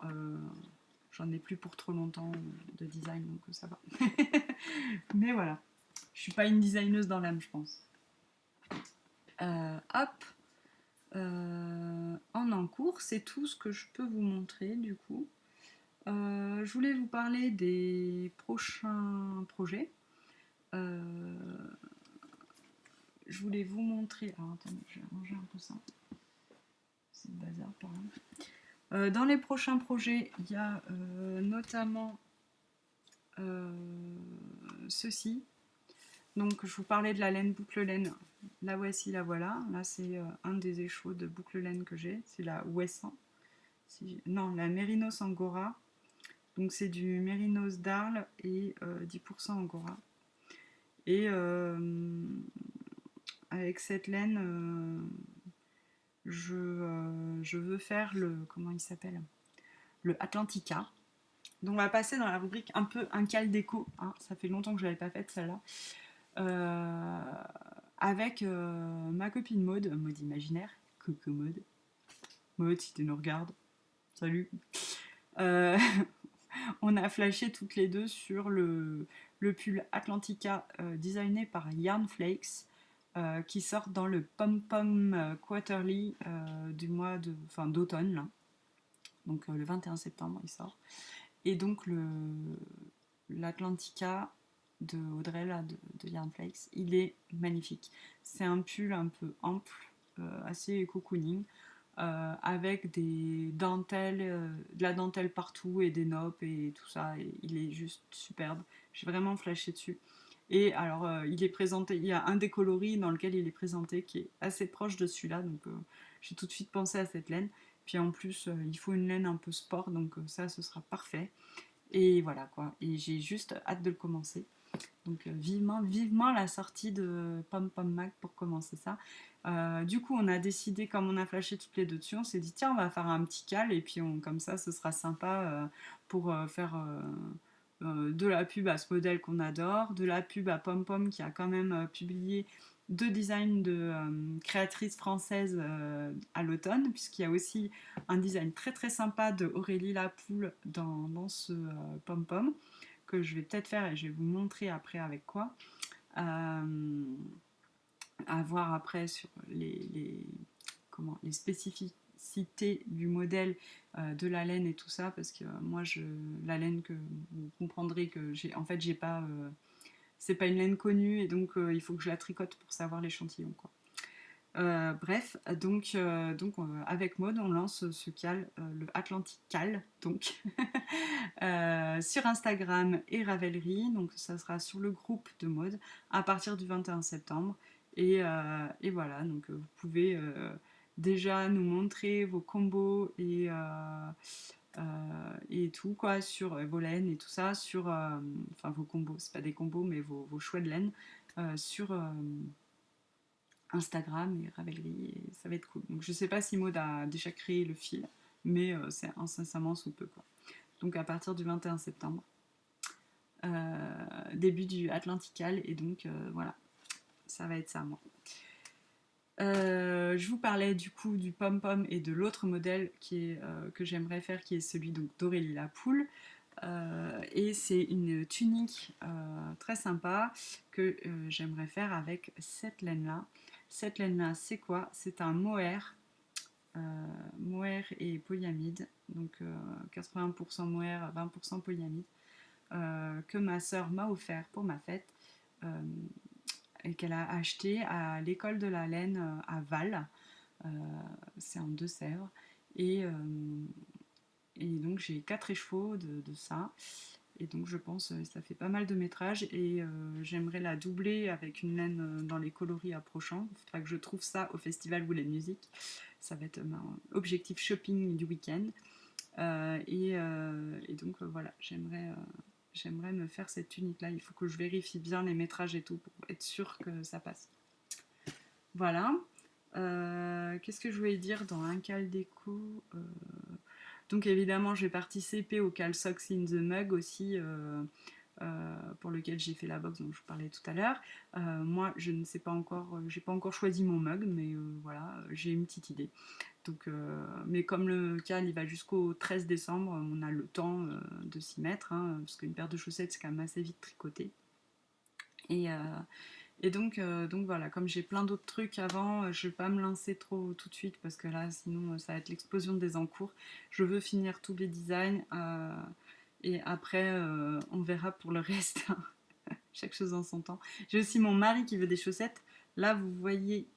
j'en ai plus pour trop longtemps de design, donc ça va. Mais voilà, je suis pas une designeuse dans l'âme, je pense. Hop, en cours, c'est tout ce que je peux vous montrer du coup. Je voulais vous parler des prochains projets. Euh, je voulais vous montrer. Alors attendez, je vais ranger un peu ça. C'est le bazar par là. Dans les prochains projets, il y a notamment ceci. Donc je vous parlais de la laine boucle laine. La voici, la voilà. Là c'est un des échos de boucle laine que j'ai. C'est la Wesson. Non, la Mérinos Angora. Donc c'est du Mérinos d'Arles et 10% Angora. Et avec cette laine, je veux faire le. Comment il s'appelle? Le Atlantica. Donc on va passer dans la rubrique un peu un cal déco. Hein. Ça fait longtemps que je l'avais pas faite celle-là. Euh, avec ma copine Maud imaginaire, coucou Maud. Maud, si tu nous regardes, salut. Euh, on a flashé toutes les deux sur le pull Atlantica designé par Yarn Flakes qui sort dans le Pom Pom Quarterly du mois d'automne là. Donc le 21 septembre il sort. Et donc l'Atlantica de Audrey là, de Yarn Flakes, il est magnifique. C'est un pull un peu ample, assez cocooning, avec des dentelles, de la dentelle partout et des noppes et tout ça. Et il est juste superbe. J'ai vraiment flashé dessus. Et alors, il est présenté, il y a un des coloris dans lequel il est présenté qui est assez proche de celui-là, donc j'ai tout de suite pensé à cette laine. Puis en plus, il faut une laine un peu sport, donc ça, ce sera parfait. Et voilà quoi. Et j'ai juste hâte de le commencer. Donc vivement la sortie de Pom Pom Mag pour commencer ça. Du coup, on a décidé, comme on a flashé toutes les deux dessus, on s'est dit tiens, on va faire un petit cal et puis comme ça, ce sera sympa pour faire de la pub à ce modèle qu'on adore, de la pub à Pom Pom qui a quand même publié deux designs de créatrices françaises à l'automne, puisqu'il y a aussi un design très très sympa de Aurélie Lapoule dans ce pom-pom, que je vais peut-être faire et je vais vous montrer après avec quoi. À voir après sur les spécificités du modèle de la laine et tout ça, parce que moi, la laine que vous comprendrez que j'ai pas, c'est pas une laine connue et donc il faut que je la tricote pour savoir l'échantillon, quoi. Bref, avec Maud, on lance ce cal, le Atlantic Cal, donc sur Instagram et Ravelry. Donc ça sera sur le groupe de Maud à partir du 21 septembre. Et voilà, donc vous pouvez déjà nous montrer vos combos et tout quoi sur vos laines et tout ça sur enfin vos combos, c'est pas des combos mais vos choix de laine sur Instagram et Ravelry et ça va être cool. Donc je sais pas si Maud a déjà créé le fil, mais c'est incessamment sous peu quoi. Donc à partir du 21 septembre, début du Atlantical et donc voilà, ça va être ça moi. Je vous parlais du coup du pom-pom et de l'autre modèle que j'aimerais faire qui est celui donc d'Aurélie Lapoule. Et c'est une tunique très sympa que j'aimerais faire avec cette laine-là. Cette laine-là, c'est quoi? C'est un mohair. Mohair et polyamide, donc 80% mohair, 20% polyamide, que ma sœur m'a offert pour ma fête et qu'elle a acheté à l'école de la laine à Val. C'est en Deux-Sèvres. Et donc j'ai 4 écheveaux de ça. Et donc je pense que ça fait pas mal de métrage et j'aimerais la doubler avec une laine dans les coloris approchants. Il faudra que je trouve ça au festival Wool Music. Ça va être mon objectif shopping du week-end. Et donc voilà, j'aimerais me faire cette tunique-là. Il faut que je vérifie bien les métrages et tout pour être sûr que ça passe. Voilà. Qu'est-ce que je voulais dire dans un cal déco Donc évidemment, j'ai participé au Cal Socks in the Mug aussi, pour lequel j'ai fait la box dont je vous parlais tout à l'heure. Moi, je ne sais pas encore, j'ai pas encore choisi mon mug, mais voilà, j'ai une petite idée. Donc, mais comme le Cal il va jusqu'au 13 décembre, on a le temps de s'y mettre, hein, parce qu'une paire de chaussettes c'est quand même assez vite tricoté. Et, donc voilà, comme j'ai plein d'autres trucs avant, je vais pas me lancer trop tout de suite parce que là sinon ça va être l'explosion des encours. Je veux finir tous les designs et après on verra pour le reste. Chaque chose en son temps. J'ai aussi mon mari qui veut des chaussettes. Là vous voyez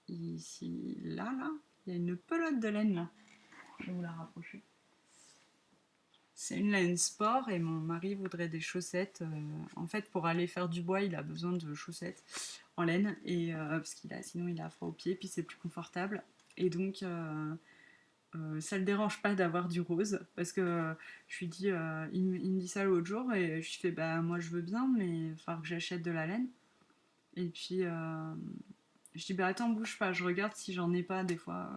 ici, là, il y a une pelote de laine là. Je vais vous la rapprocher. C'est une laine sport et mon mari voudrait des chaussettes. En fait, pour aller faire du bois, il a besoin de chaussettes en laine et parce sinon il a froid aux pieds, puis c'est plus confortable. Et donc ça le dérange pas d'avoir du rose parce que je lui dis, il me dit ça l'autre jour et je lui fais bah moi je veux bien, mais il va falloir que j'achète de la laine. Et puis je dis bah attends bouge pas, je regarde si j'en ai pas des fois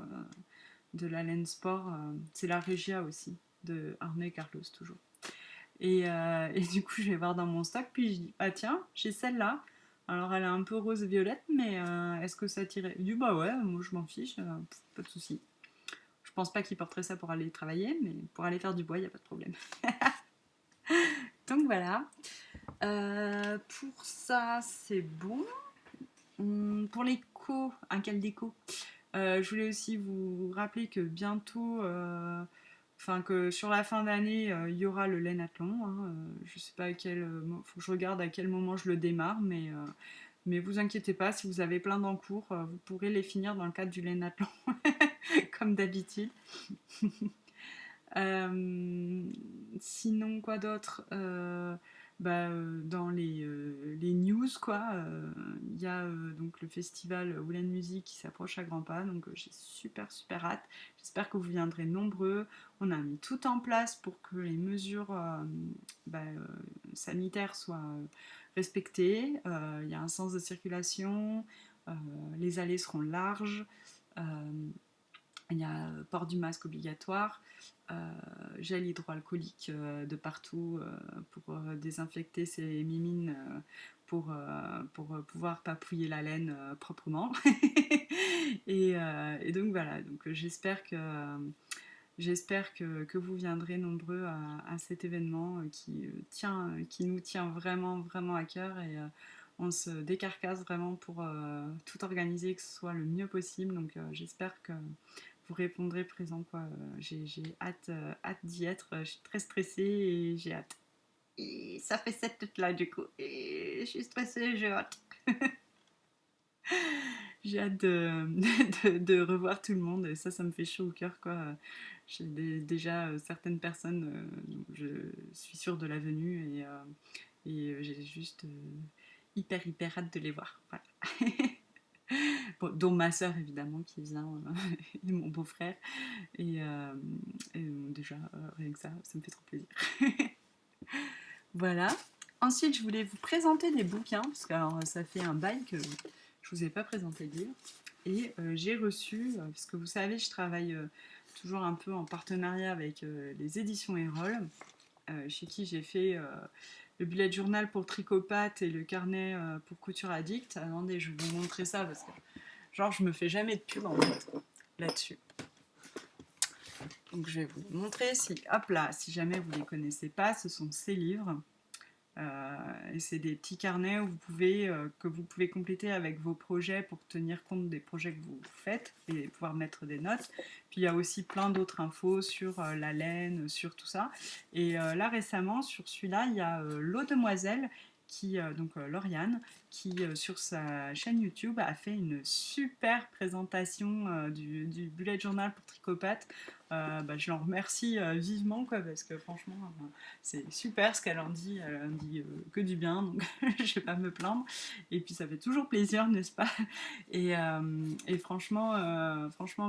de la laine sport. C'est la Regia aussi de Armé Carlos toujours. Et du coup, je vais voir dans mon stock, puis je dis, ah tiens, j'ai celle-là. Alors, elle est un peu rose-violette, mais est-ce que ça tirait? Je dis, bah ouais, moi je m'en fiche, pas de souci. Je pense pas qu'il porterait ça pour aller travailler, mais pour aller faire du bois, il n'y a pas de problème. Donc voilà. Pour ça, c'est bon. Pour l'éco, un cal déco, je voulais aussi vous rappeler que bientôt, enfin que sur la fin d'année, il y aura le lainathlon. Hein, je sais pas faut que je regarde à quel moment je le démarre, mais vous inquiétez pas, si vous avez plein d'encours, vous pourrez les finir dans le cadre du lainathlon, comme d'habitude. Sinon, quoi d'autre dans les news, quoi, il y a donc le festival Wool Music qui s'approche à grands pas, donc j'ai super super hâte. J'espère que vous viendrez nombreux. On a mis tout en place pour que les mesures sanitaires soient respectées. Il y a un sens de circulation, les allées seront larges. Il y a port du masque obligatoire, gel hydroalcoolique de partout pour désinfecter ses mimines pour pouvoir papouiller la laine proprement. Et donc voilà, donc j'espère que vous viendrez nombreux à cet événement qui nous tient vraiment, vraiment à cœur et on se décarcasse vraiment pour tout organiser, que ce soit le mieux possible. Donc j'espère que vous répondrez présent, quoi. J'ai hâte d'y être. Je suis très stressée et j'ai hâte. Et ça fait cette tête-là, du coup. Et je suis stressée, j'ai hâte. J'ai hâte de revoir tout le monde et ça me fait chaud au cœur, quoi. J'ai déjà certaines personnes dont je suis sûre de la venue et j'ai juste hyper hâte de les voir. Voilà. Bon, dont ma soeur évidemment qui vient et mon beau-frère et déjà rien que ça me fait trop plaisir. Voilà. Ensuite, je voulais vous présenter des bouquins, parce que alors, ça fait un bail que je vous ai pas présenté de livres. Et j'ai reçu, parce que vous savez, je travaille toujours un peu en partenariat avec les éditions Erol, chez qui j'ai fait le bullet journal pour Tricopathe et le carnet pour Couture Addict. Attendez, je vais vous montrer ça, parce que genre, je me fais jamais de pub en fait, là-dessus. Donc je vais vous montrer, hop là, si jamais vous ne les connaissez pas, ce sont ces livres. Et c'est des petits carnets que vous pouvez compléter avec vos projets pour tenir compte des projets que vous faites et pouvoir mettre des notes. Puis il y a aussi plein d'autres infos sur la laine, sur tout ça. Et là récemment, sur celui-là, il y a l'eau demoiselle donc Lauriane, qui sur sa chaîne YouTube a fait une super présentation du bullet journal pour Tricopathe. Je l'en remercie vivement, quoi, parce que franchement c'est super ce qu'elle en dit. Elle en dit que du bien, donc je vais pas me plaindre. Et puis ça fait toujours plaisir, n'est-ce pas? Et franchement,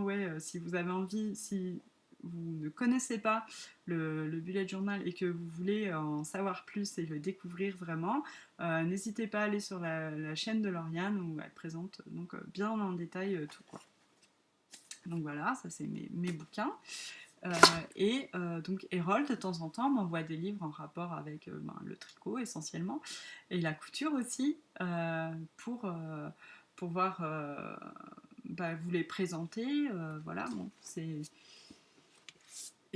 ouais, si vous avez envie, si vous ne connaissez pas le bullet journal et que vous voulez en savoir plus et le découvrir vraiment, n'hésitez pas à aller sur la chaîne de Lauriane où elle présente donc bien en détail tout, quoi. Donc voilà, ça c'est mes bouquins. Donc Erol de temps en temps m'envoie des livres en rapport avec le tricot essentiellement et la couture aussi pour pouvoir vous les présenter. Voilà, bon, c'est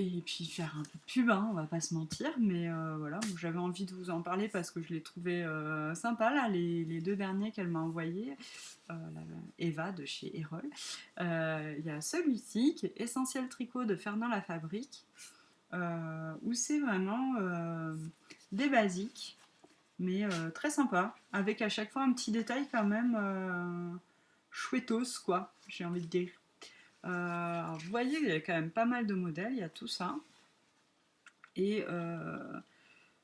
et puis faire un peu de pub, hein, on va pas se mentir, mais voilà, j'avais envie de vous en parler parce que je les trouvais sympas là, les deux derniers qu'elle m'a envoyés, Eva de chez Erol. Il y a celui-ci qui est Essentiel Tricot de Fernand Lafabrique, où c'est vraiment des basiques, mais très sympa, avec à chaque fois un petit détail quand même chouettos, quoi, j'ai envie de dire. Alors, vous voyez, il y a quand même pas mal de modèles, il y a tout ça. Et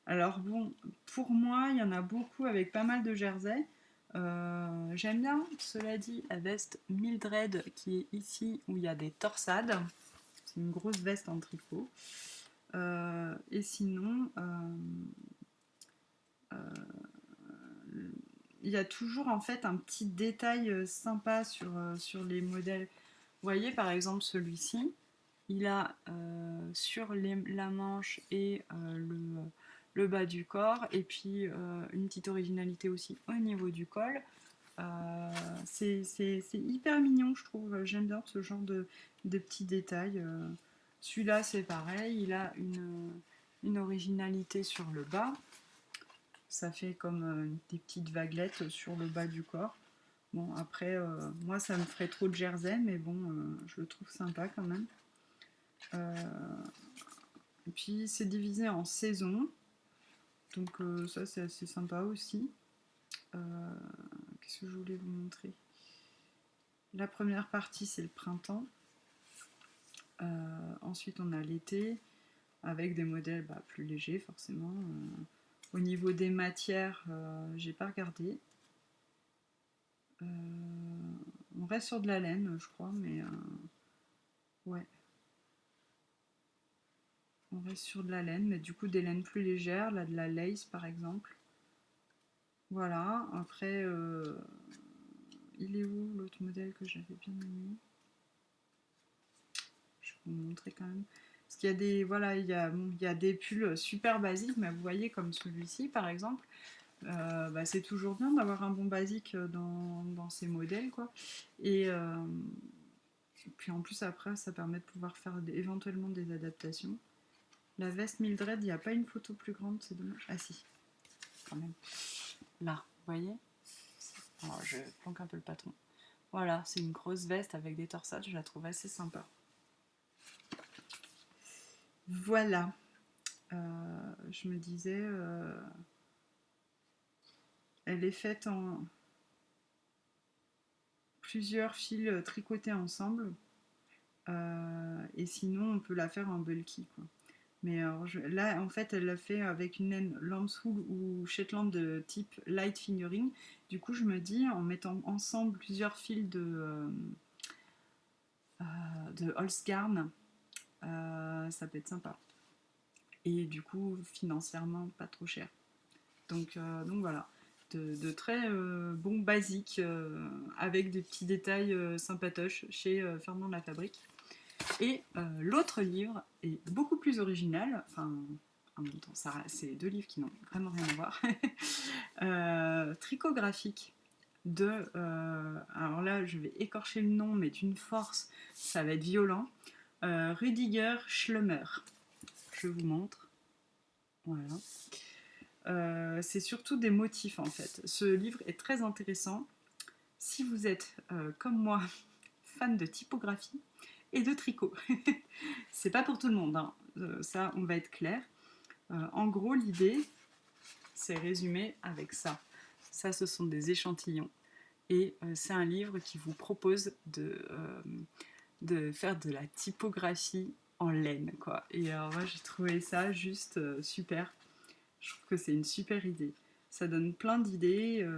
alors bon, pour moi, il y en a beaucoup avec pas mal de jerseys. J'aime bien, cela dit, la veste Mildred qui est ici où il y a des torsades. C'est une grosse veste en tricot. Et sinon, il y a toujours en fait un petit détail sympa sur les modèles. Vous voyez par exemple celui-ci, il a sur la manche et le bas du corps, et puis une petite originalité aussi au niveau du col. C'est hyper mignon, je trouve. J'aime bien ce genre de petits détails. Celui-là, c'est pareil, il a une originalité sur le bas. Ça fait comme des petites vaguelettes sur le bas du corps. Bon, après, moi, ça me ferait trop de jersey, mais bon, je le trouve sympa quand même. Et puis, c'est divisé en saisons. Donc, ça, c'est assez sympa aussi. Qu'est-ce que je voulais vous montrer? La première partie, c'est le printemps. Ensuite, on a l'été, avec des modèles plus légers, forcément. Au niveau des matières, j'ai pas regardé. On reste sur de la laine, je crois, mais ouais. On reste sur de la laine, mais du coup des laines plus légères, là de la lace par exemple. Voilà, après, il est où l'autre modèle que j'avais bien aimé? vous montrer quand même. Parce qu'il y a des, voilà, il y a des pulls super basiques, mais vous voyez comme celui-ci par exemple, bah, c'est toujours bien d'avoir un bon basique dans ces modèles, quoi. Et puis en plus après, ça permet de pouvoir faire éventuellement des adaptations. La veste Mildred, il n'y a pas une photo plus grande, c'est dommage. Ah si, quand même. Là, vous voyez. Alors je planque un peu le patron. Voilà, c'est une grosse veste avec des torsades, je la trouve assez sympa. Voilà. Je me disais, elle est faite en plusieurs fils tricotés ensemble. Et sinon, on peut la faire en bulky, quoi. Mais alors, là, en fait, elle l'a fait avec une laine Lambswool ou Shetland de type light fingering. Du coup, je me dis, en mettant ensemble plusieurs fils de Holzgarn, ça peut être sympa. Et du coup, financièrement, pas trop cher. Donc voilà, de très bons basiques avec des petits détails sympatoches chez Fernand de la Fabrique. Et l'autre livre est beaucoup plus original, enfin en même temps, c'est deux livres qui n'ont vraiment rien à voir. Tricot graphique de. Alors là, je vais écorcher le nom, mais d'une force, ça va être violent. Rüdiger Schlummer. Je vous montre. Voilà. C'est surtout des motifs en fait. Ce livre est très intéressant. Si vous êtes, comme moi, fan de typographie et de tricot, c'est pas pour tout le monde, hein. Ça, on va être clair. En gros, l'idée, c'est résumé avec ça. Ça, ce sont des échantillons. Et c'est un livre qui vous propose de faire de la typographie en laine, quoi. Et alors, moi, j'ai trouvé ça juste super. Je trouve que c'est une super idée. Ça donne plein d'idées.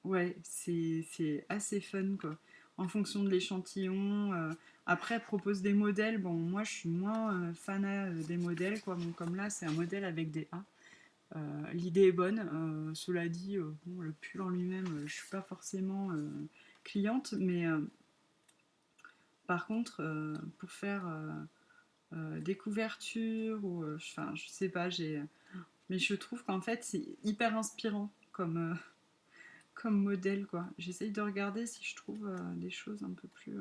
Ouais, c'est assez fun, quoi. En fonction de l'échantillon. Après, elle propose des modèles. Bon, moi, je suis moins fanat des modèles, quoi. Bon, comme là, c'est un modèle avec des A. L'idée est bonne. Cela dit, bon, le pull en lui-même, je suis pas forcément cliente. Mais par contre, pour faire des couvertures, ou, enfin, je sais pas, mais je trouve qu'en fait, c'est hyper inspirant comme modèle, quoi. J'essaye de regarder si je trouve des choses un peu plus.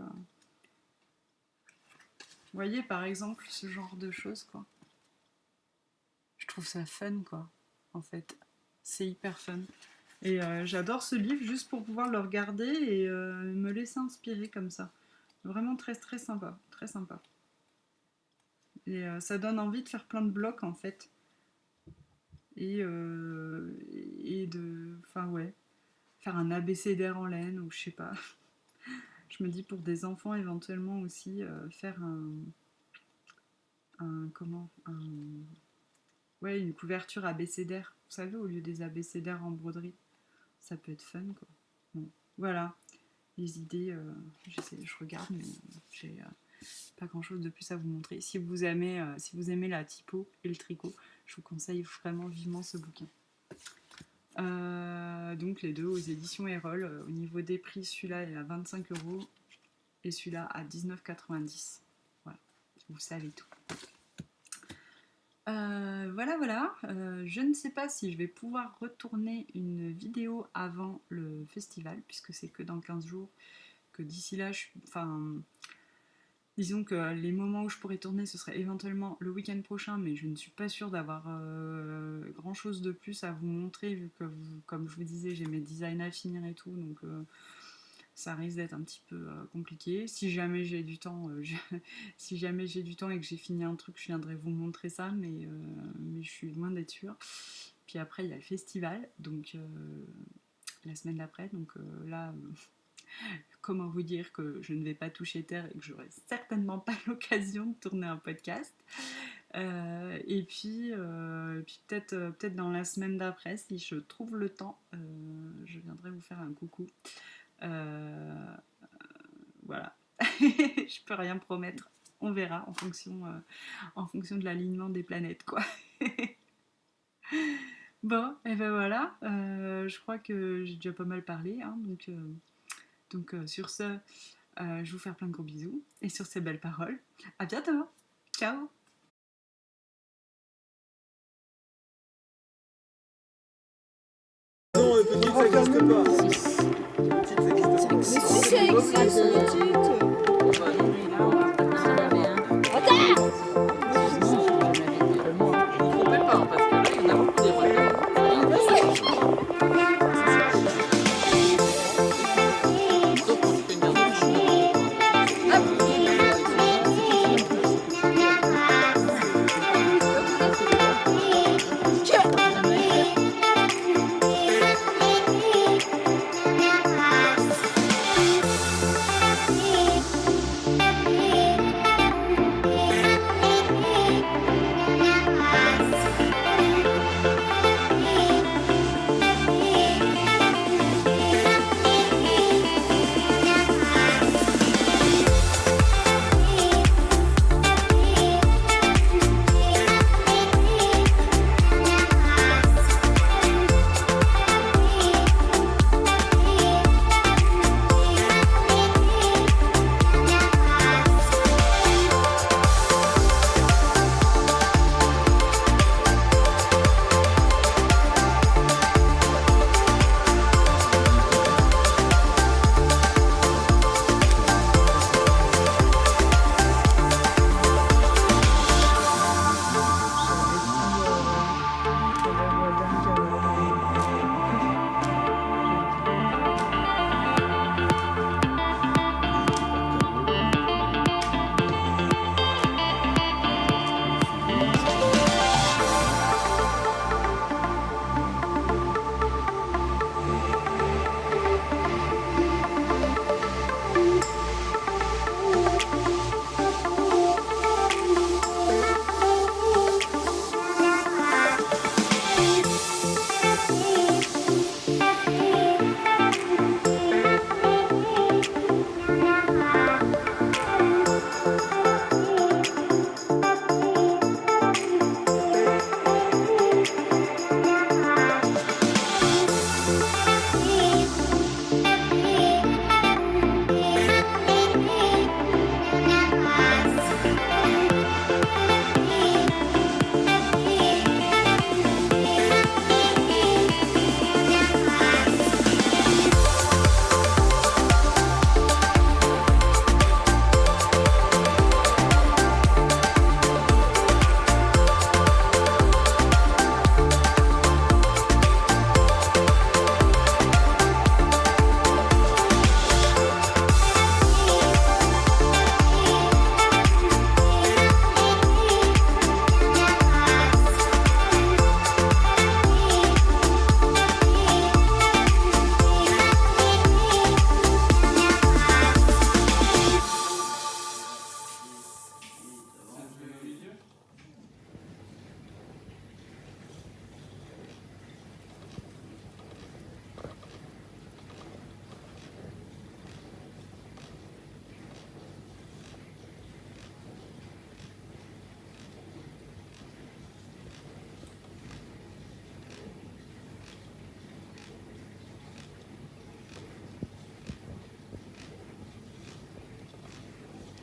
Vous voyez, par exemple, ce genre de choses, quoi. Je trouve ça fun, quoi. En fait, c'est hyper fun. Et j'adore ce livre juste pour pouvoir le regarder et me laisser inspirer comme ça. Vraiment très très sympa, très sympa. Et ça donne envie de faire plein de blocs en fait. Et, et de. Enfin ouais, faire un abécédaire en laine ou je sais pas. Je me dis pour des enfants éventuellement aussi faire comment ouais, une couverture abécédaire. Vous savez, au lieu des abécédaires en broderie, ça peut être fun, quoi. Bon, voilà, les idées. Je regarde, mais j'ai pas grand chose de plus à vous montrer. Si vous aimez la typo et le tricot, je vous conseille vraiment vivement ce bouquin. Donc les deux aux éditions Erol. Au niveau des prix, celui-là est à 25 € et celui-là à 19,90 €. Voilà, vous savez tout. Voilà. Je ne sais pas si je vais pouvoir retourner une vidéo avant le festival, puisque c'est que dans 15 jours, que d'ici là, enfin, disons que les moments où je pourrais tourner, ce serait éventuellement le week-end prochain, mais je ne suis pas sûre d'avoir grand-chose de plus à vous montrer, vu que, comme je vous disais, j'ai mes designs à finir et tout, donc ça risque d'être un petit peu compliqué. Si jamais j'ai du temps, si jamais j'ai du temps et que j'ai fini un truc, je viendrai vous montrer ça, mais je suis loin d'être sûre. Puis après, il y a le festival, donc la semaine d'après, donc là, comment vous dire que je ne vais pas toucher terre et que j'aurai certainement pas l'occasion de tourner un podcast. Et puis peut-être dans la semaine d'après, si je trouve le temps, je viendrai vous faire un coucou. Voilà. Je peux rien promettre. On verra en fonction de l'alignement des planètes, quoi. Bon, et ben voilà. Je crois que j'ai déjà pas mal parlé, hein, donc sur ce, Je vous fais plein de gros bisous. Et sur ces belles paroles, à bientôt. Ciao. Non, petite, ça n'existe pas. Petite, ça n'existe pas. Ça existe,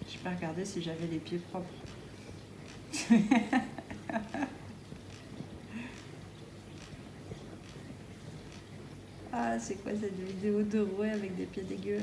J'ai pas regardé si j'avais les pieds propres. Ah, c'est quoi cette vidéo de rouet avec des pieds dégueux?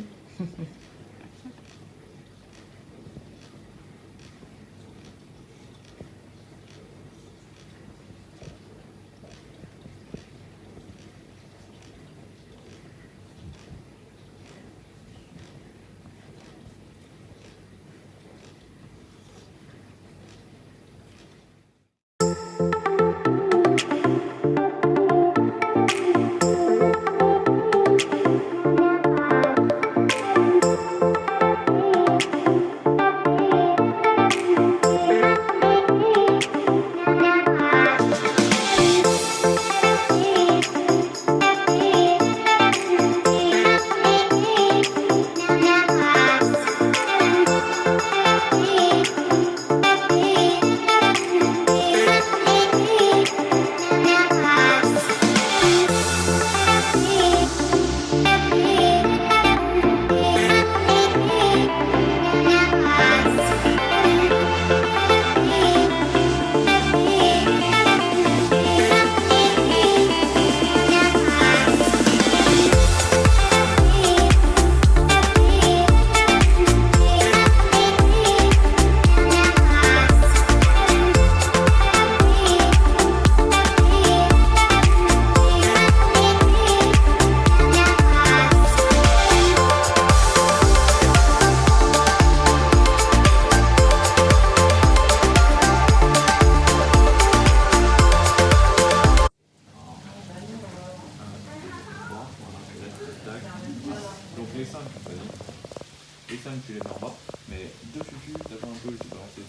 reprennent, tu les mets en bas. Mais deux fufu, t'attends un peu, tu peux rester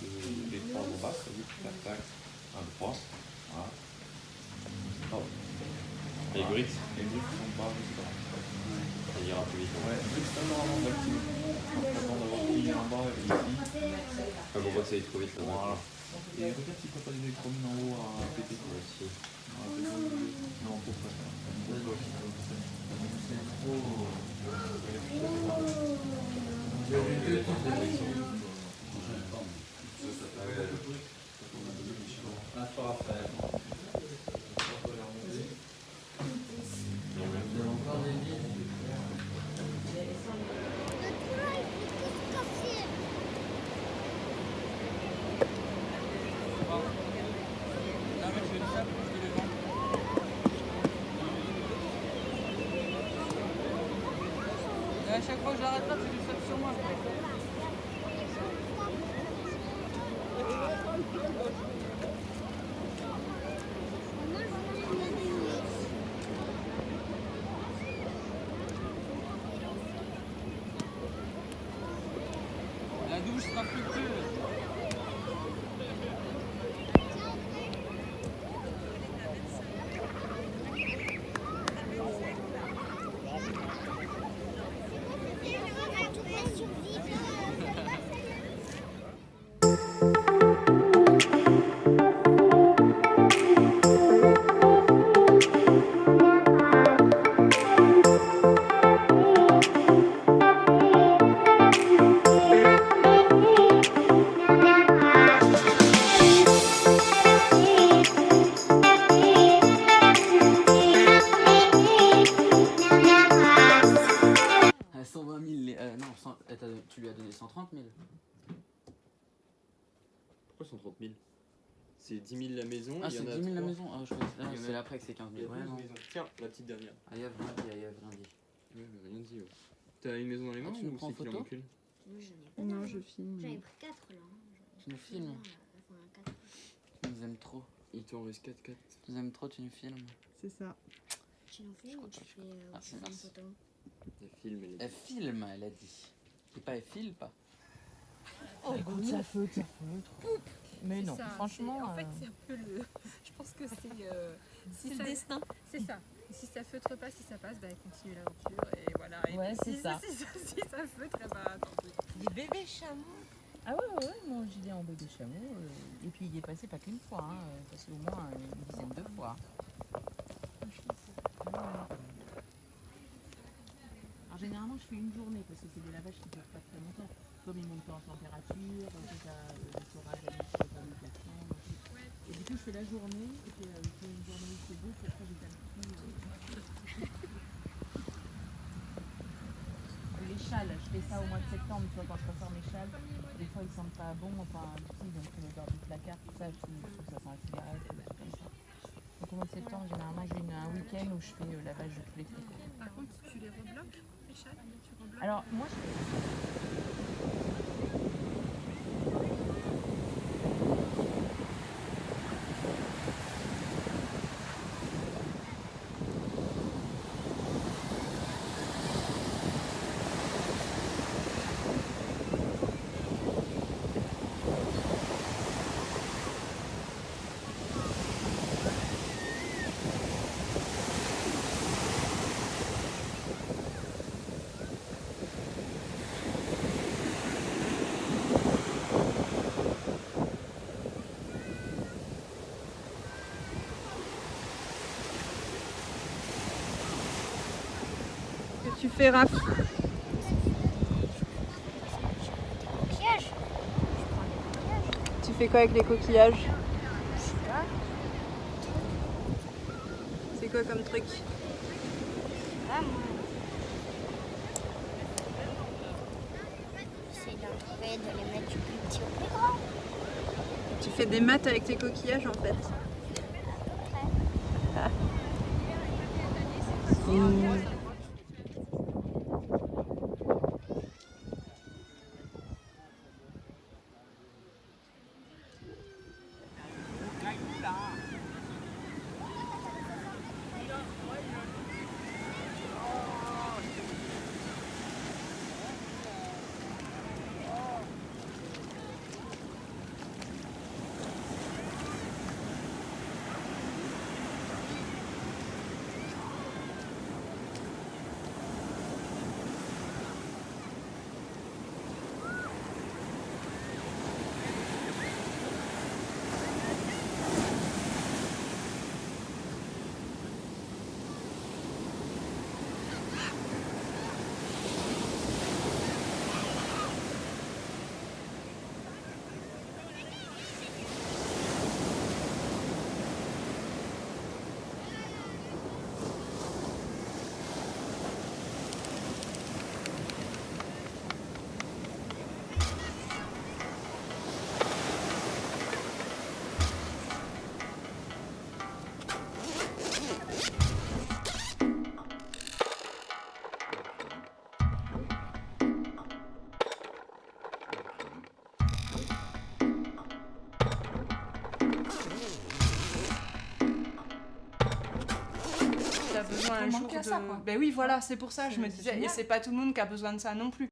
les 3 bombasses, t'as vu, tac, tac, 1, 2, 3. Voilà. Hop. Et les griffes, sont pas juste là. ça ira plus vite. Ouais, juste avant d'activer. Avant d'avoir plié en bas et ici. Pas pour pas que ça aille trop vite là. Voilà. Et regarde si t'as pas des électromines en haut à péter. Moi aussi. Non, pour pas. À chaque fois que j'arrête là, tu lui sautes sur moi. La douche sera plus pure. Tu lui as donné 130 000. Pourquoi 130 000? C'est 10 000 la maison. Ah, il y c'est en a 10 000 la 3. maison. Ah, je crois c'est après que c'est 15 Il y 000. a Ouais, 12 non. maisons. Tiens, la petite dernière. Ah, il y a rien dit, il y a rien dit. Ouais, mais rien dit. Ouais. T'as une maison dans les mains tu nous ou prends en c'est qu'il en photo manque une? Moi j'en ai pas. Non, d'autres. je filme. J'en ai pris 4 là. Tu nous filmes. Enfin, 4. Tu nous aimes trop. Il t'en reste 4, 4. Tu nous aimes trop, tu nous filmes. C'est ça. Tu nous fais ou tu fais Ah, tu c'est fais une mince. photo? Elle filme, elle Elle filme, elle a dit. Et pas elle file pas. Écoute, ça feutre, ça feutre. Mais non, Ça, franchement. en fait, c'est un peu le. Je pense que c'est. Si C'est ça... le destin. C'est ça. Si ça feutre pas, si ça passe, bah continue l'aventure et voilà. Et Ouais, puis, c'est ça. Si ça feutre, bah tant pis. Des bébés chameaux. Ah ouais, moi j'ai dit en bébé chameau. Et puis il est passé pas qu'une fois, hein, parce qu'au moins une dizaine de fois. Alors généralement je fais une journée parce que c'est des lavages qui ne durent pas très longtemps. Comme ils montent pas en température, le forage à l'utilisation. Et du coup je fais la journée, et puis je fais une journée où c'est beau, puis après j'ai les châles, je fais ça au mois de septembre, tu vois, quand je ressors mes châles, des fois ils sentent pas bon, enfin si, donc l'odeur du placard, tout ça, je trouve que ça sent la cigarette, des trucs comme ça. Donc au mois de septembre, généralement j'ai un week-end où je fais lavage de tous les trucs. Par contre, tu les rebloques, les châles, tu rebloques. Alors moi je Que tu fais, Raph? Coquillage. Tu fais quoi avec les coquillages? C'est quoi comme truc? Ah, moi. J'essaie d'enlever, de les mettre du plus petit au plus grand. Tu fais des maths avec tes coquillages en fait. besoin un jour de... Ben oui, voilà, c'est pour ça, je me disais, et c'est pas tout le monde qui a besoin de ça non plus.